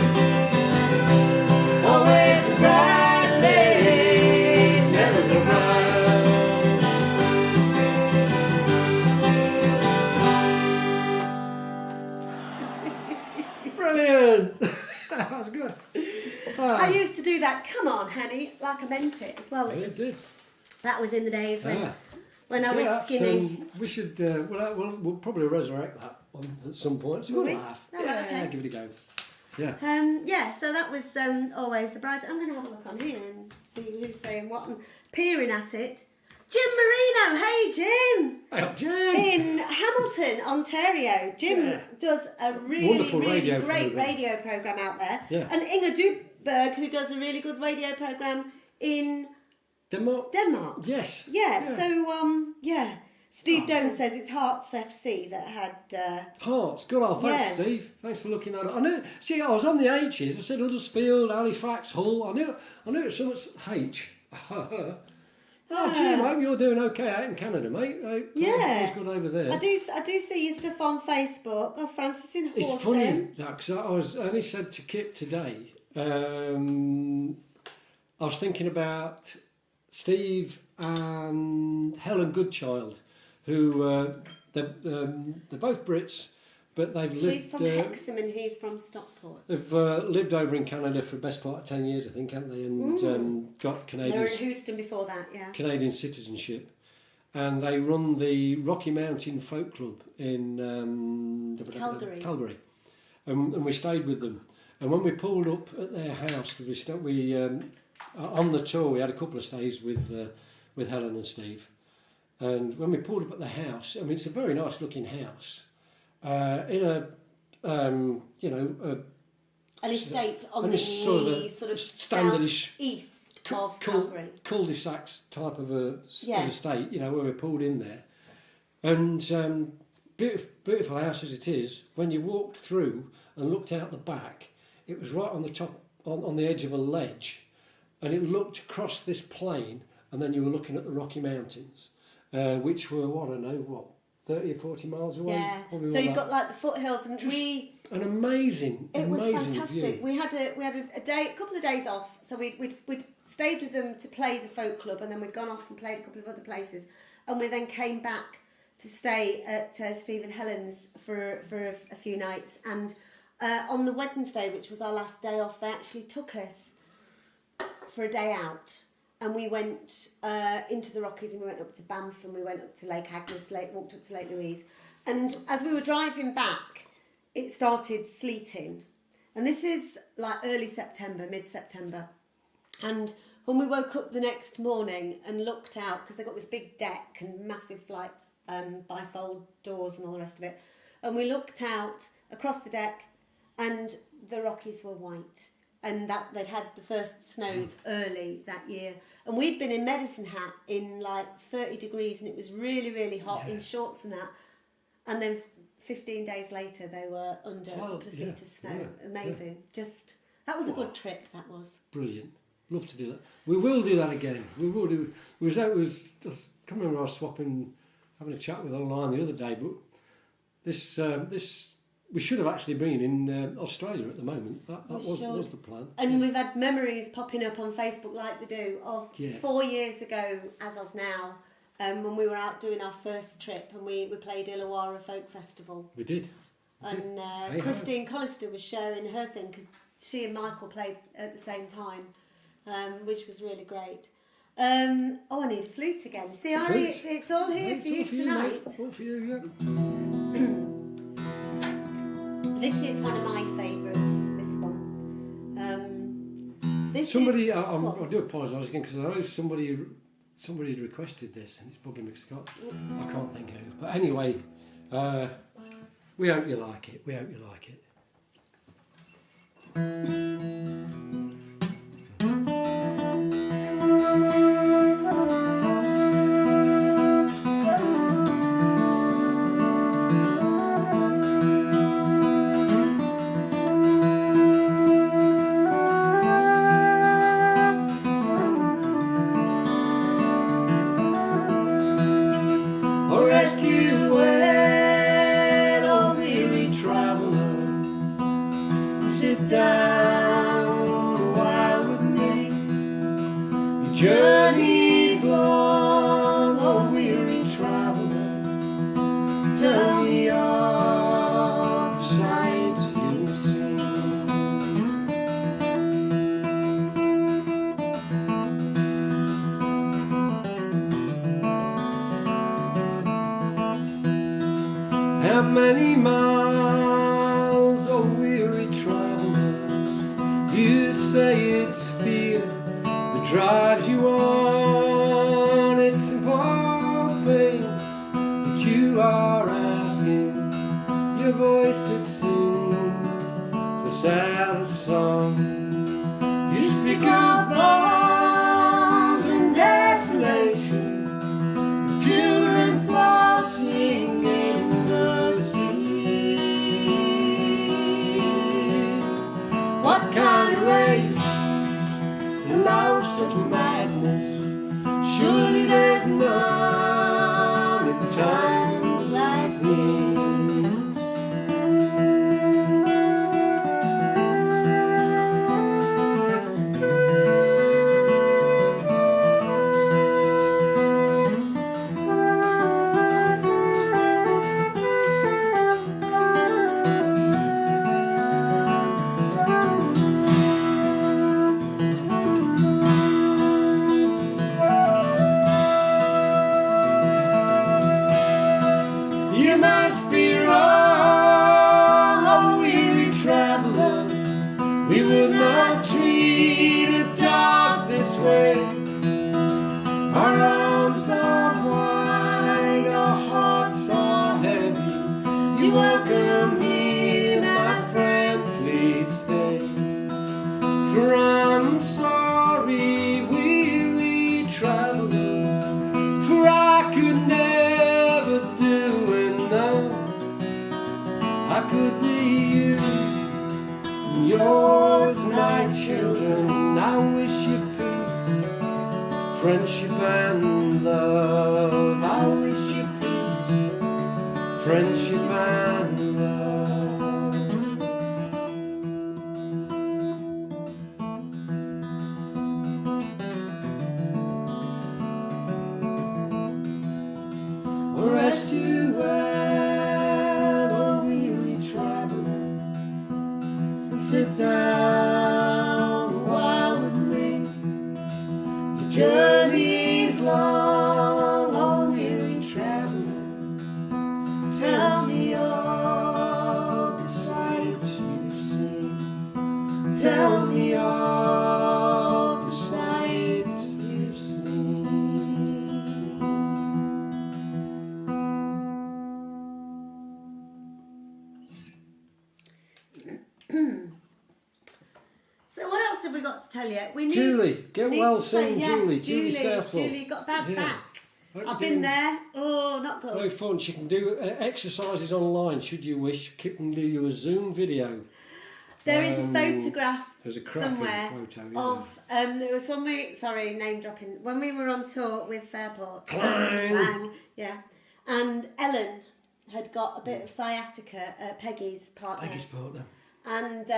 [SPEAKER 1] Always the bridesmaid, never the bride. Brilliant! That was good.
[SPEAKER 2] I used to do that. Come on, honey, like I meant it as well.
[SPEAKER 1] Yeah, it did.
[SPEAKER 2] That was in the days when
[SPEAKER 1] Ah.
[SPEAKER 2] when I was
[SPEAKER 1] that's,
[SPEAKER 2] skinny.
[SPEAKER 1] we should. We'll probably resurrect that at some point. So
[SPEAKER 2] Will
[SPEAKER 1] we'll
[SPEAKER 2] we?
[SPEAKER 1] laugh.
[SPEAKER 2] Oh,
[SPEAKER 1] Yeah,
[SPEAKER 2] okay.
[SPEAKER 1] give it a go. Yeah.
[SPEAKER 2] Yeah, so that was always the brides. I'm going to have a look on here and see who's saying what. I'm peering at it. Jim Marino, hey Jim!
[SPEAKER 1] Hey up, Jim.
[SPEAKER 2] In Hamilton, Ontario. Jim
[SPEAKER 1] Yeah.
[SPEAKER 2] does a really,
[SPEAKER 1] Wonderful
[SPEAKER 2] really
[SPEAKER 1] radio
[SPEAKER 2] great
[SPEAKER 1] programme.
[SPEAKER 2] radio programme out there.
[SPEAKER 1] Yeah.
[SPEAKER 2] And Inga Dubberg, who does a really good radio programme in
[SPEAKER 1] Denmark.
[SPEAKER 2] Denmark.
[SPEAKER 1] Yes.
[SPEAKER 2] Yeah,
[SPEAKER 1] Yeah.
[SPEAKER 2] so, yeah. Steve Jones says it's Hearts FC that had...
[SPEAKER 1] Hearts. Good old thanks,
[SPEAKER 2] Yeah.
[SPEAKER 1] Steve. Thanks for looking at it. I knew. See, I was on the H's. I said Huddersfield, Halifax, Hull. I knew it was so much H. Oh, Jim, I hope you're doing okay out in Canada, mate.
[SPEAKER 2] Yeah.
[SPEAKER 1] It's good over there.
[SPEAKER 2] I do see your stuff on Facebook. Oh, Francis in Horsham.
[SPEAKER 1] It's funny that because I only said to Kip today. I was thinking about Steve and Helen Goodchild, who they're both Brits, but they've lived.
[SPEAKER 2] She's from Hexham and he's from Stockport.
[SPEAKER 1] They've lived over in Canada for the best part of 10 years, I think, haven't they? And got
[SPEAKER 2] They were
[SPEAKER 1] Canadian
[SPEAKER 2] in Houston before that, yeah.
[SPEAKER 1] Canadian citizenship, and they run the Rocky Mountain Folk Club in Calgary, and we stayed with them. And when we pulled up at their house, we on the tour we had a couple of stays with Helen and Steve, and when we pulled up at the house, I mean it's a very nice looking house, in a
[SPEAKER 2] An estate on
[SPEAKER 1] and
[SPEAKER 2] the
[SPEAKER 1] it's sort of a
[SPEAKER 2] sort of
[SPEAKER 1] standardish
[SPEAKER 2] southeast of Calgary.
[SPEAKER 1] cul-de-sac type of a
[SPEAKER 2] Yeah.
[SPEAKER 1] of estate, where we pulled in there, and beautiful house as it is. When you walked through and looked out the back, it was right on the top, on the edge of a ledge, and it looked across this plain, and then you were looking at the Rocky Mountains, which were 30 or 40 miles away.
[SPEAKER 2] Yeah.
[SPEAKER 1] probably
[SPEAKER 2] So
[SPEAKER 1] like
[SPEAKER 2] you've
[SPEAKER 1] that.
[SPEAKER 2] got like the foothills, and
[SPEAKER 1] An amazing,
[SPEAKER 2] It was
[SPEAKER 1] amazing
[SPEAKER 2] fantastic.
[SPEAKER 1] view.
[SPEAKER 2] We had a couple of days off, so we'd stayed with them to play the folk club, and then we'd gone off and played a couple of other places, and we then came back to stay at Steve and Helen's for a few nights. And on the Wednesday, which was our last day off, they actually took us for a day out, and we went into the Rockies, and we went up to Banff, and we went up to Lake Agnes, walked up to Lake Louise, and as we were driving back, it started sleeting, and this is like early September, mid-September, and when we woke up the next morning and looked out, because they got this big deck and massive bifold doors and all the rest of it, and we looked out across the deck, and the Rockies were white, and that they'd had the first snows early that year, and we'd been in Medicine Hat in like 30 degrees, and it was really, really hot in shorts and that, and then 15 days later they were under a couple of feet of snow. Amazing. Just, that was a good trip, that was.
[SPEAKER 1] Brilliant. Love to do that. We will do that again. We will do. I can't remember. I was having a chat with online the other day, but this we should have actually been in Australia at the moment. That
[SPEAKER 2] We
[SPEAKER 1] was
[SPEAKER 2] should.
[SPEAKER 1] the plan.
[SPEAKER 2] And we've had memories popping up on Facebook like they do of
[SPEAKER 1] Yeah.
[SPEAKER 2] 4 years ago, as of now, when we were out doing our first trip and we played Illawarra Folk Festival.
[SPEAKER 1] We did.
[SPEAKER 2] And
[SPEAKER 1] Hey-ho.
[SPEAKER 2] Christine Collister was sharing her thing because she and Michael played at the same time, which was really great. I need a flute again. See, Ari, it's all here
[SPEAKER 1] It's
[SPEAKER 2] for you
[SPEAKER 1] all
[SPEAKER 2] tonight.
[SPEAKER 1] mate. All for you, yeah.
[SPEAKER 2] This is one of my favourites, this one. This
[SPEAKER 1] Somebody,
[SPEAKER 2] is...
[SPEAKER 1] I
[SPEAKER 2] Go on.
[SPEAKER 1] do apologise again because I know somebody had requested this and it's bugging me because I can't think who. But anyway, we hope you like it. We hope you like it.
[SPEAKER 3] Oh, rest you well, oh weary traveller. Sit down a while with me. Your journey's long, oh weary traveller. Tell me of the sights you've seen. How many miles, oh weary traveller? You say it's fear that drives you on. It's simple things that you are asking. Your voice, it sings the saddest song. You speak of wrongs and desolation, of children floating in the sea. What kind of race allows such madness? Surely there's none in times like these. You must be wrong, oh weary traveller. We will not treat a dog this way. Our arms are wide, our hearts are heavy. You're welcome here, my friend, please stay. For I'm sorry, weary traveller, for I could never do enough. I could be you, and yours, my children. I wish you peace, friendship and love. I wish you peace, friendship and love. Rest you well, oh weary traveller. Sit down a while with me. Your journey's long, oh weary traveller. Tell me of the sights you've seen. Tell me of the sights you've seen.
[SPEAKER 2] So what else have we got to tell you? We need
[SPEAKER 1] Julie, get
[SPEAKER 2] need
[SPEAKER 1] well
[SPEAKER 2] to say,
[SPEAKER 1] soon,
[SPEAKER 2] yes,
[SPEAKER 1] Julie. Julie Southwell.
[SPEAKER 2] Julie got a bad
[SPEAKER 1] Yeah.
[SPEAKER 2] back.
[SPEAKER 1] Hope
[SPEAKER 2] I've
[SPEAKER 1] you're
[SPEAKER 2] been
[SPEAKER 1] doing
[SPEAKER 2] there. Oh, not good.
[SPEAKER 1] Very fun. She can do exercises online should you wish. She can do you a Zoom video.
[SPEAKER 2] There is a photograph
[SPEAKER 1] There's a cracking
[SPEAKER 2] somewhere
[SPEAKER 1] photo, isn't
[SPEAKER 2] of there was when we name dropping when we were on tour with Fairport
[SPEAKER 1] Clang.
[SPEAKER 2] Clang, yeah, and Ellen had got a bit of sciatica, Peggy's partner.
[SPEAKER 1] Peggy's partner.
[SPEAKER 2] And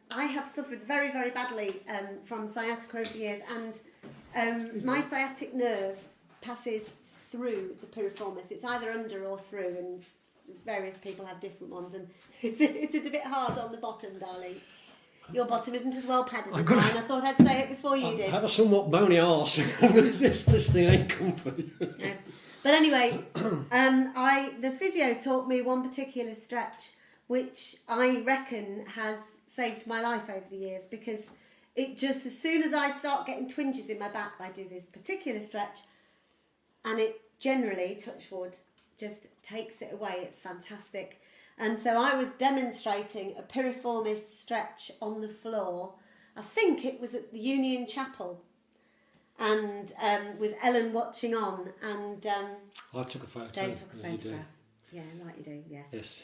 [SPEAKER 2] I have suffered very, very badly from sciatica over the years. And my sciatic nerve passes through the piriformis. It's either under or through, and various people have different ones. And it's a bit hard on the bottom, darling. Your bottom isn't as well padded as mine. I thought I'd say it before you did.
[SPEAKER 1] I have a somewhat bony arse. this thing ain't comfy.
[SPEAKER 2] No. But anyway, the physio taught me one particular stretch, which I reckon has saved my life over the years, because it just, as soon as I start getting twinges in my back, I do this particular stretch, and it generally, touch wood, just takes it away. It's fantastic. And so I was demonstrating a piriformis stretch on the floor. I think it was at the Union Chapel, and with Ellen watching on, and
[SPEAKER 1] I took a photo.
[SPEAKER 2] Dave took a
[SPEAKER 1] as you do.
[SPEAKER 2] photograph. Yeah, like you do, yeah.
[SPEAKER 1] Yes.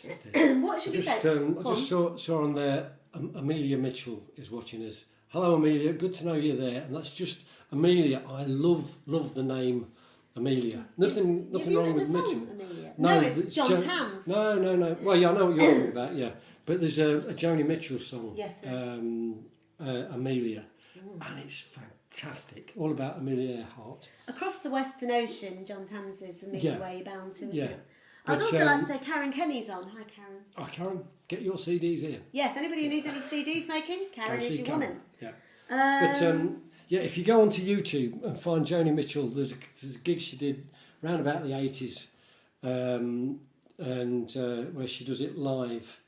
[SPEAKER 2] What should we say?
[SPEAKER 1] I just saw on there, Amelia Mitchell is watching us. Hello, Amelia. Good to know you're there. And that's just Amelia. I love the name Amelia. Nothing wrong with Mitchell.
[SPEAKER 2] Amelia? No, it's John Tams.
[SPEAKER 1] No. Well, yeah, I know what you're talking about. Yeah, but there's a Joni Mitchell song.
[SPEAKER 2] Yes, there is.
[SPEAKER 1] Amelia, and it's fantastic. All about Amelia Earhart.
[SPEAKER 2] Across the Western Ocean, John Tams is Amelia Way bound to, isn't it? I'd
[SPEAKER 1] But,
[SPEAKER 2] also like to say Karen Kenny's on. Hi, Karen.
[SPEAKER 1] Oh, Karen, get your CDs here.
[SPEAKER 2] Yes, anybody who needs any CDs making, Karen
[SPEAKER 1] Go
[SPEAKER 2] is
[SPEAKER 1] see
[SPEAKER 2] your
[SPEAKER 1] Karen.
[SPEAKER 2] woman.
[SPEAKER 1] Yeah. But yeah, if you go onto YouTube and find Joni Mitchell, there's a gig she did round about the 80s, and where she does it live,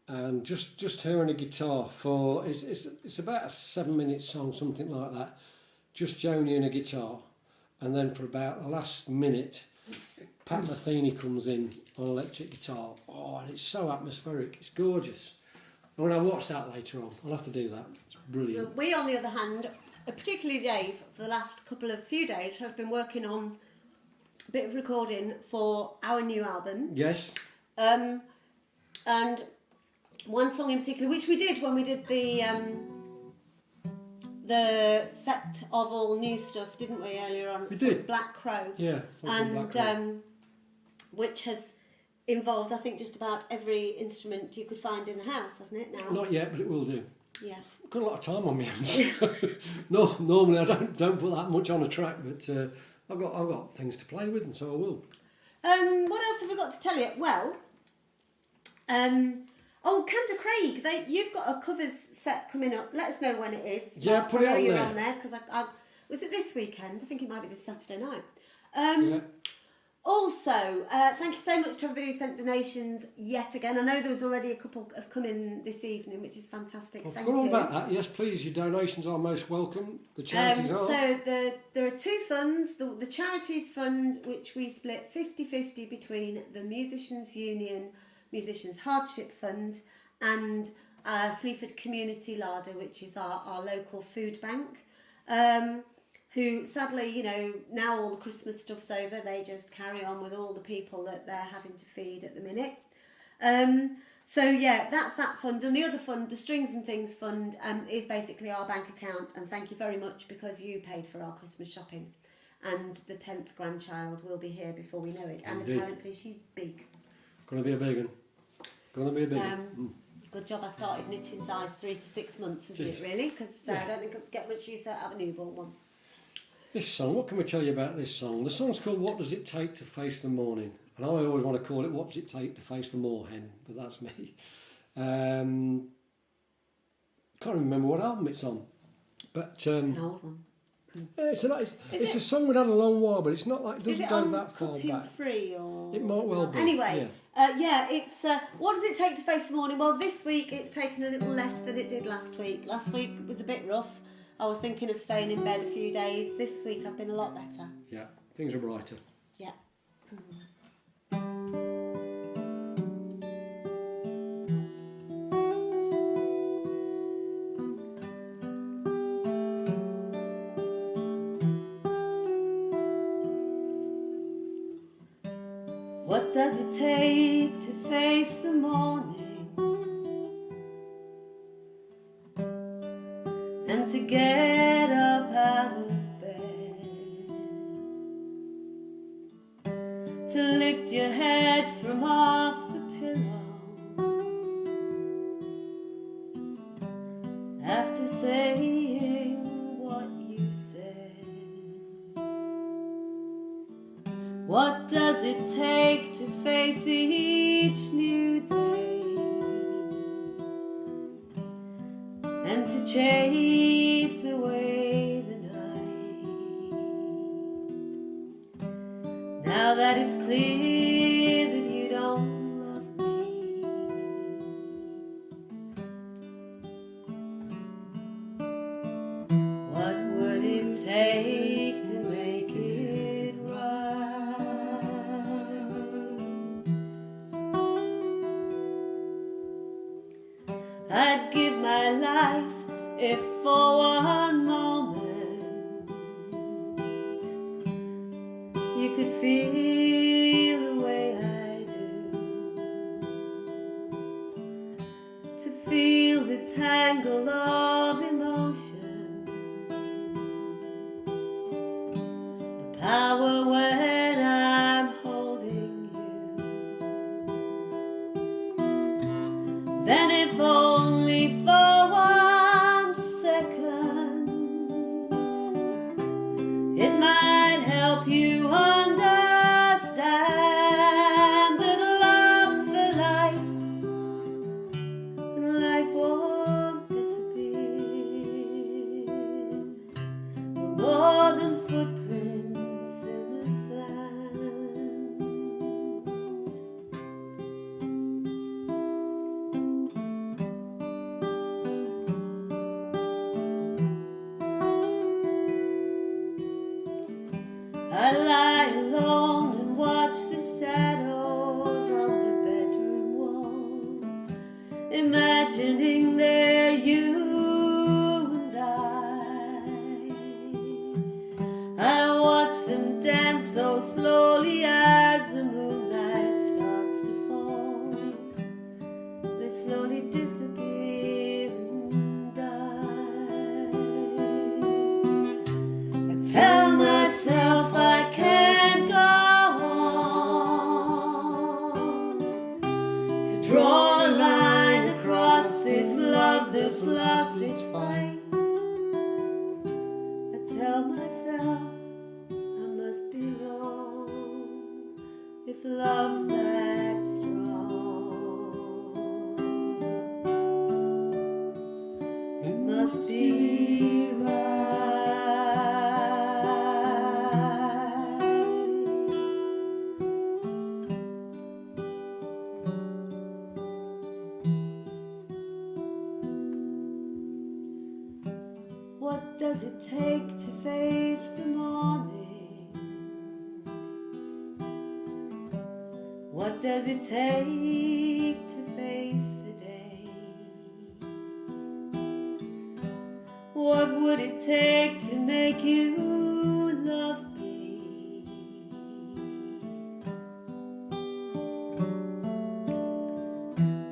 [SPEAKER 1] and just her and a guitar for it's about a 7-minute song, something like that. Just Joni and a guitar, and then for about the last minute, Pat Metheny comes in on electric guitar. Oh, and it's so atmospheric. It's gorgeous. And when I watch that later on, I'll have to do that. It's brilliant.
[SPEAKER 2] We, on the other hand, particularly Dave, for the last few days, have been working on a bit of recording for our new album.
[SPEAKER 1] Yes.
[SPEAKER 2] And one song in particular, which we did when we did the set of all new stuff, didn't we, earlier on?
[SPEAKER 1] We did.
[SPEAKER 2] Black Crow.
[SPEAKER 1] Yeah.
[SPEAKER 2] And which has involved, I think, just about every instrument you could find in the house, hasn't it, now?
[SPEAKER 1] Not yet, but it will do.
[SPEAKER 2] Yes.
[SPEAKER 1] I've got a lot of time on my hands. No, normally I don't put that much on a track, but I've got things to play with, and so I will.
[SPEAKER 2] What else have we got to tell you? Well, Kanda Craig, you've got a covers set coming up. Let us know when it is.
[SPEAKER 1] Yeah,
[SPEAKER 2] Mark.
[SPEAKER 1] put
[SPEAKER 2] I
[SPEAKER 1] it
[SPEAKER 2] know
[SPEAKER 1] on
[SPEAKER 2] you're
[SPEAKER 1] there.
[SPEAKER 2] on there because I was it this weekend? I think it might be this Saturday night.
[SPEAKER 1] Yeah.
[SPEAKER 2] Also, thank you so much to everybody who sent donations yet again. I know there was already a couple have come in this evening, which is fantastic.
[SPEAKER 1] I
[SPEAKER 2] Thank
[SPEAKER 1] forgot all
[SPEAKER 2] you.
[SPEAKER 1] about that. Yes, please. Your donations are most welcome. The charities are.
[SPEAKER 2] So there are two funds. The Charities Fund, which we split 50-50 between the Musicians Union, Musicians Hardship Fund, and Sleaford Community Larder, which is our local food bank. Who sadly, now all the Christmas stuff's over, they just carry on with all the people that they're having to feed at the minute. So yeah, that's that fund. And the other fund, the Strings and Things Fund, is basically our bank account. And thank you very much, because you paid for our Christmas shopping. And the 10th grandchild will be here before we know it. And
[SPEAKER 1] Indeed.
[SPEAKER 2] apparently she's big.
[SPEAKER 1] Gonna be a big one. Gonna be a big one.
[SPEAKER 2] Good job I started knitting size 3 to 6 months, isn't
[SPEAKER 1] Yes.
[SPEAKER 2] it, really? Because I don't think I'd get much use out of a newborn one.
[SPEAKER 1] This song, what can we tell you about this song? The song's called What Does It Take to Face the Morning? And I always want to call it What Does It Take to Face the Moorhen? But that's me. Can't remember what album it's on. But
[SPEAKER 2] It's an old one.
[SPEAKER 1] yeah, it's a song we've had a long while, but it's not like, it
[SPEAKER 2] Is
[SPEAKER 1] doesn't
[SPEAKER 2] it
[SPEAKER 1] go
[SPEAKER 2] on
[SPEAKER 1] that far
[SPEAKER 2] Cut Him
[SPEAKER 1] back.
[SPEAKER 2] Free or
[SPEAKER 1] It might
[SPEAKER 2] something
[SPEAKER 1] well
[SPEAKER 2] like
[SPEAKER 1] be,
[SPEAKER 2] that? Anyway, it's what does it take to face the morning? Well, this week it's taken a little less than it did last week. Last week was a bit rough. I was thinking of staying in bed a few days. This week I've been a lot better.
[SPEAKER 1] Yeah, things are brighter.
[SPEAKER 2] Yeah.
[SPEAKER 3] What does it take to face the morning and to get up out of bed, to lift your head from all What does it take to face each new day and to chase away the night? Now that it's clear that you don't love me, what would it take to make it right? I'd give my life if for one moment you could feel the way I do, to feel the tangle of emotions, the power when I'm holding you. Then if only for 1 second, it might help you understand that love's for life, and life won't disappear. We're more than footprints in the sand. I lie alone and watch the shadows on the bedroom wall, imagining they're you and I watch them dance so slowly as the moonlight starts to fall. They slowly disappear and die. I tell myself I can't go on, to draw a line across this love that's lost its fight. I tell myself I must be wrong if love's that strong. It must be right. What does it take to face the morning? What does it take to face the day? What would it take to make you love me?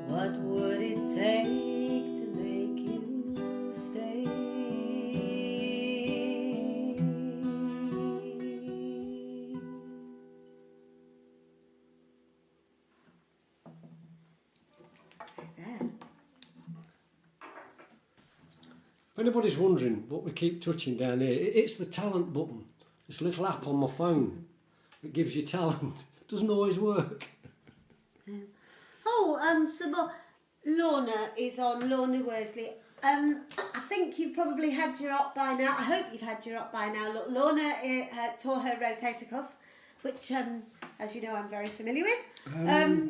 [SPEAKER 3] What would it take to make you stay?
[SPEAKER 2] So there.
[SPEAKER 1] If anybody's wondering what we keep touching down here, it's the talent button. This little app on my phone that gives you talent. Doesn't always work.
[SPEAKER 2] Oh, some more. Lorna is on, Lorna Worsley. I think you've probably had your op by now. I hope you've had your op by now. Look, Lorna tore her rotator cuff, which, as you know, I'm very familiar with.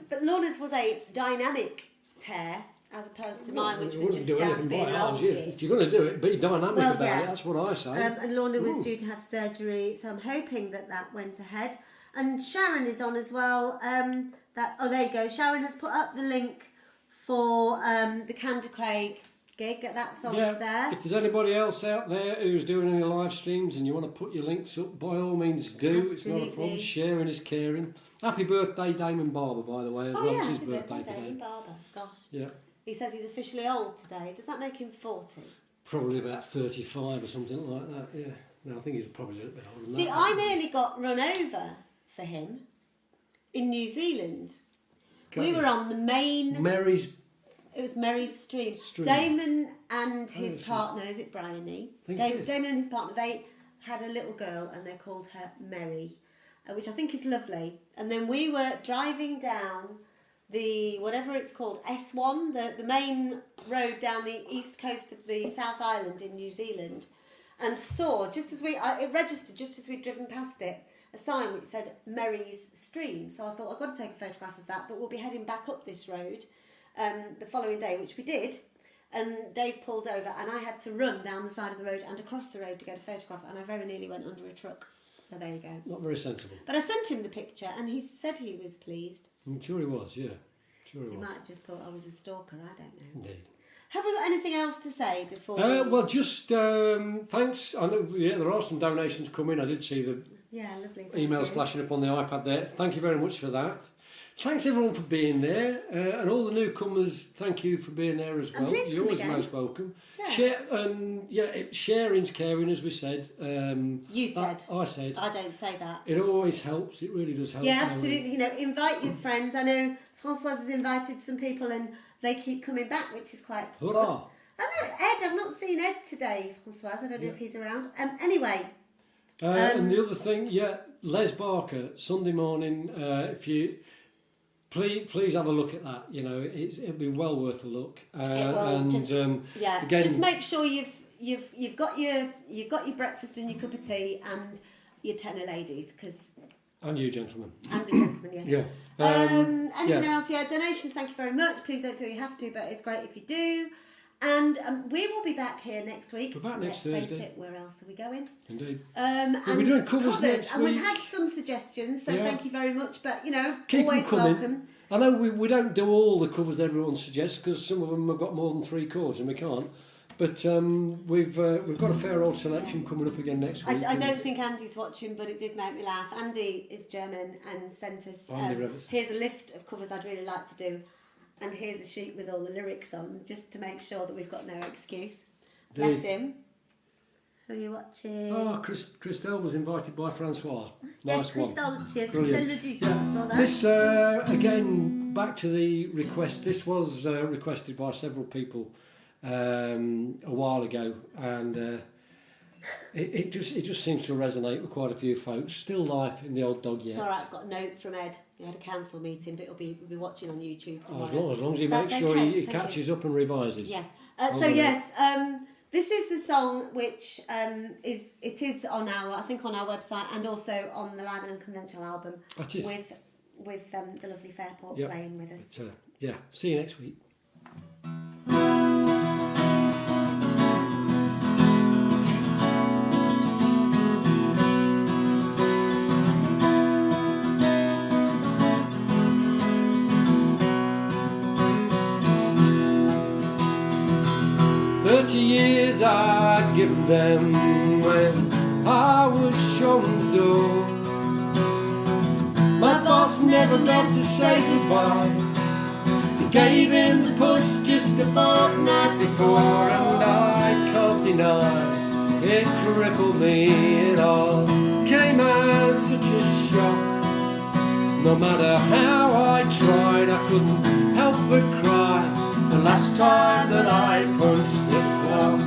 [SPEAKER 2] But Lorna's was a dynamic tear, as opposed to mine, which was just down to being an old kid.
[SPEAKER 1] If you're going to do it, be dynamic
[SPEAKER 2] Well,
[SPEAKER 1] about
[SPEAKER 2] yeah.
[SPEAKER 1] it. That's what I say.
[SPEAKER 2] And Lorna was due to have surgery, so I'm hoping that that went ahead. And Sharon is on as well. There you go. Sharon has put up the link for the Cantor Craig gig. That's on there.
[SPEAKER 1] If there's anybody else out there who's doing any live streams and you want to put your links up, by all means do. It's not a problem.
[SPEAKER 2] Absolutely.
[SPEAKER 1] Sharing is caring. Happy birthday, Damon Barber, by the way, as
[SPEAKER 2] Oh
[SPEAKER 1] well.
[SPEAKER 2] yeah,
[SPEAKER 1] It's his
[SPEAKER 2] happy
[SPEAKER 1] birthday
[SPEAKER 2] birthday,
[SPEAKER 1] today.
[SPEAKER 2] Damon Barber. Gosh.
[SPEAKER 1] Yeah.
[SPEAKER 2] He says he's officially old today. Does that make him 40?
[SPEAKER 1] Probably about 35 or something like that, yeah. No, I think he's probably a little bit older than
[SPEAKER 2] See,
[SPEAKER 1] that.
[SPEAKER 2] I nearly got run over for him in New Zealand.
[SPEAKER 1] Can't
[SPEAKER 2] We
[SPEAKER 1] you?
[SPEAKER 2] were on the main...
[SPEAKER 1] Mary's...
[SPEAKER 2] It was Mary's Stream.
[SPEAKER 1] Stream.
[SPEAKER 2] Damon and his
[SPEAKER 1] see.
[SPEAKER 2] partner, is it Bryony?
[SPEAKER 1] think it is.
[SPEAKER 2] Damon and his partner, they had a little girl and they called her Mary, which I think is lovely. And then we were driving down the, whatever it's called, S1, the main road down the east coast of the South Island in New Zealand, and saw, just as it registered just as we'd driven past it, a sign which said Merry's Stream. So I thought, I've got to take a photograph of that, but we'll be heading back up this road the following day, which we did. And Dave pulled over and I had to run down the side of the road and across the road to get a photograph, and I very nearly went under a truck. So there you go.
[SPEAKER 1] Not very sensible.
[SPEAKER 2] But I sent him the picture and he said he was pleased.
[SPEAKER 1] I'm sure he was, yeah. Sure he
[SPEAKER 2] He
[SPEAKER 1] was.
[SPEAKER 2] might have just thought I was a stalker, I don't know.
[SPEAKER 1] Indeed.
[SPEAKER 2] Have we got anything else to say before
[SPEAKER 1] Well, just thanks. I know there are some donations coming. I did see the
[SPEAKER 2] Yeah, lovely. Thank
[SPEAKER 1] emails
[SPEAKER 2] you.
[SPEAKER 1] flashing up on the iPad there. Thank you very much for that. Thanks everyone for being there, and all the newcomers. Thank you for being there as well.
[SPEAKER 2] please
[SPEAKER 1] You're
[SPEAKER 2] come
[SPEAKER 1] always
[SPEAKER 2] again.
[SPEAKER 1] most welcome.
[SPEAKER 2] Yeah.
[SPEAKER 1] Sharing's caring, as we said.
[SPEAKER 2] You said.
[SPEAKER 1] I said.
[SPEAKER 2] I don't say that.
[SPEAKER 1] It always helps. It really does help.
[SPEAKER 2] Yeah, absolutely. You know, invite your friends. I know Françoise has invited some people and they keep coming back, which is quite...
[SPEAKER 1] Hurrah!
[SPEAKER 2] I know, Ed, I've not seen Ed today, Françoise. I don't know if he's around. Anyway.
[SPEAKER 1] And the other thing, Les Barker, Sunday morning. If you please have a look at that. You know, it'll be well worth a look.
[SPEAKER 2] Just make sure you've got your breakfast and your cup of tea and your tenner ladies,
[SPEAKER 1] and you gentlemen.
[SPEAKER 2] And the gentlemen, yes.
[SPEAKER 1] Yeah.
[SPEAKER 2] Anything else? Yeah, donations. Thank you very much. Please don't feel you have to, but it's great if you do. And we will be back here next week.
[SPEAKER 1] We're back next
[SPEAKER 2] Let's face
[SPEAKER 1] Thursday.
[SPEAKER 2] it, where else are we going?
[SPEAKER 1] Indeed.
[SPEAKER 2] And
[SPEAKER 1] we're doing covers next
[SPEAKER 2] and
[SPEAKER 1] week.
[SPEAKER 2] we've had some suggestions, so thank you very much. But you know,
[SPEAKER 1] Keep
[SPEAKER 2] always
[SPEAKER 1] them coming.
[SPEAKER 2] welcome.
[SPEAKER 1] I know we don't do all the covers everyone suggests because some of them have got more than 3 chords and we can't. But we've got a fair old selection coming up again next week.
[SPEAKER 2] I don't think Andy's watching, but it did make me laugh. Andy is German and sent us.
[SPEAKER 1] Andy Revitz.
[SPEAKER 2] Here's a list of covers I'd really like to do, and here's a sheet with all the lyrics on, just to make sure that we've got no excuse. Bless him. Who are you watching?
[SPEAKER 1] Oh, Christelle was invited by Francois.
[SPEAKER 2] Yes,
[SPEAKER 1] Nice one.
[SPEAKER 2] Christelle
[SPEAKER 1] Brilliant.
[SPEAKER 2] Leduc. Saw that.
[SPEAKER 1] This, again, back to the request. This was requested by several people a while ago, and it just seems to resonate with quite a few folks. Still life in the old dog yet.
[SPEAKER 2] It's all right, I've got a note from Ed. He had a council meeting, but we'll be watching on YouTube tomorrow.
[SPEAKER 1] As long as he
[SPEAKER 2] That's
[SPEAKER 1] makes sure
[SPEAKER 2] okay,
[SPEAKER 1] he
[SPEAKER 2] thank
[SPEAKER 1] catches up and revises.
[SPEAKER 2] Yes.
[SPEAKER 1] Well,
[SPEAKER 2] This is the song which is on our website and also on the Live and Unconventional album
[SPEAKER 1] It is.
[SPEAKER 2] with the lovely Fairport
[SPEAKER 1] Yep.
[SPEAKER 2] playing with us.
[SPEAKER 1] But, see you next week. 30 years I'd given them when I was shown the door. My boss never meant to say goodbye. He gave him the push just a fortnight before, and I can't deny it crippled me. It all came as such a shock. No matter how I tried, I couldn't help but cry the last time that I punched the clock.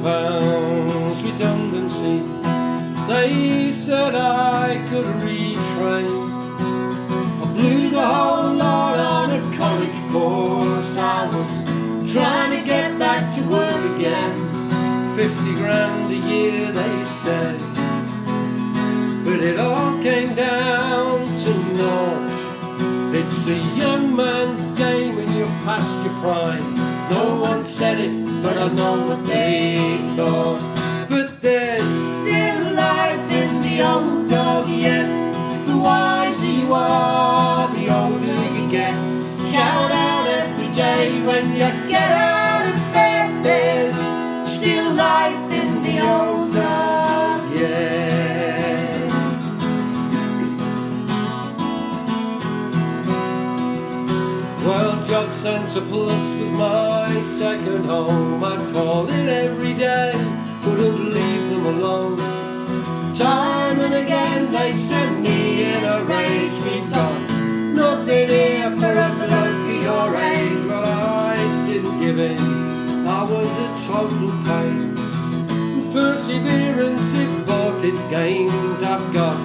[SPEAKER 1] £10,000 redundancy. They said I could retrain. I blew the whole lot on a college course. I was trying to get back to work again. 50 grand a year, they said. But it all came down to naught. It's a young man's game when you're past your prime. No one said it, but I know what they thought. But there's still life in the old dog yet. The wiser you are, the older you get. Shout out every day when you get out of bed. There's still life in the old dog yet. Well, Job Centre Plus was my second home. I'd call it every day, wouldn't leave them alone. Time and again they'd send me in a rage. We've got nothing here for a bloke of your age. Well, I didn't give in. I was a total pain. Perseverance, it bought its gains. I've got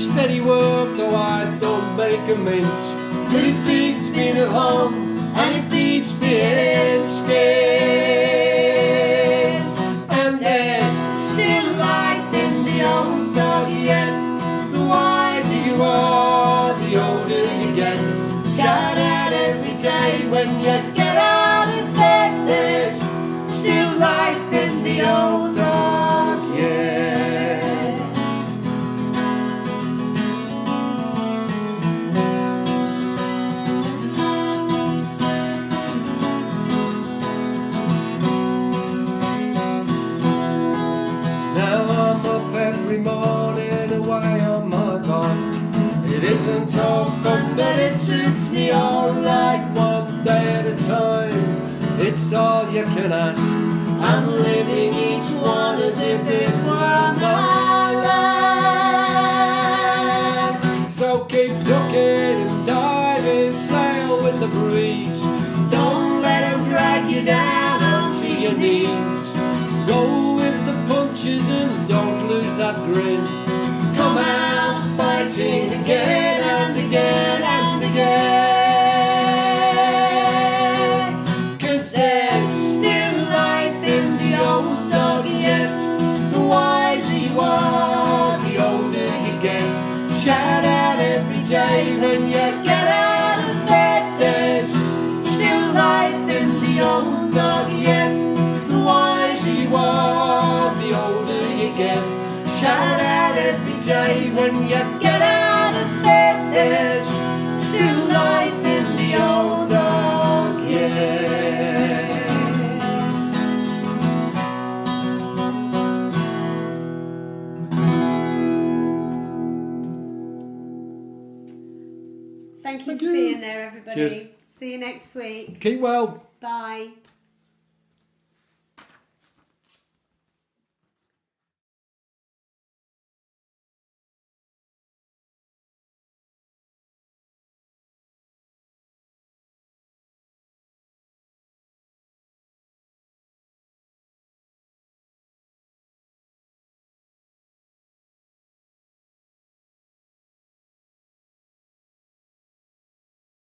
[SPEAKER 1] steady work, though I don't make a mint. But it beats being at home, and it beats the edge. And there's
[SPEAKER 3] Still life in the old dog yet.
[SPEAKER 1] the wiser you are, the older you get.
[SPEAKER 3] Shout out every day when you get out of bed. There's still life in the old dog yet.
[SPEAKER 1] Now I'm up every morning away on my bike. It isn't all fun, but it suits me alright. One day at a time, it's all you can ask.
[SPEAKER 3] I'm living each one as if it were my last.
[SPEAKER 1] So keep ducking and diving, sail with the breeze.
[SPEAKER 3] Don't let them drag you down onto your knees.
[SPEAKER 1] Roll with the punches and don't lose that grin.
[SPEAKER 3] Come out fighting again and again and again. 'Cause there's still life in the old dog yet. The wiser you are, the older you get. Shout out every day when you get out of bed. There's still life in the old dog yet. The wiser you are, the older you get. Shout out every day when you get out of bed. There's still life in the old dog yet.
[SPEAKER 2] Thank you
[SPEAKER 1] Thank
[SPEAKER 2] for
[SPEAKER 1] you.
[SPEAKER 2] being there, everybody.
[SPEAKER 1] Cheers.
[SPEAKER 2] See you next week.
[SPEAKER 1] Keep well.
[SPEAKER 2] Bye.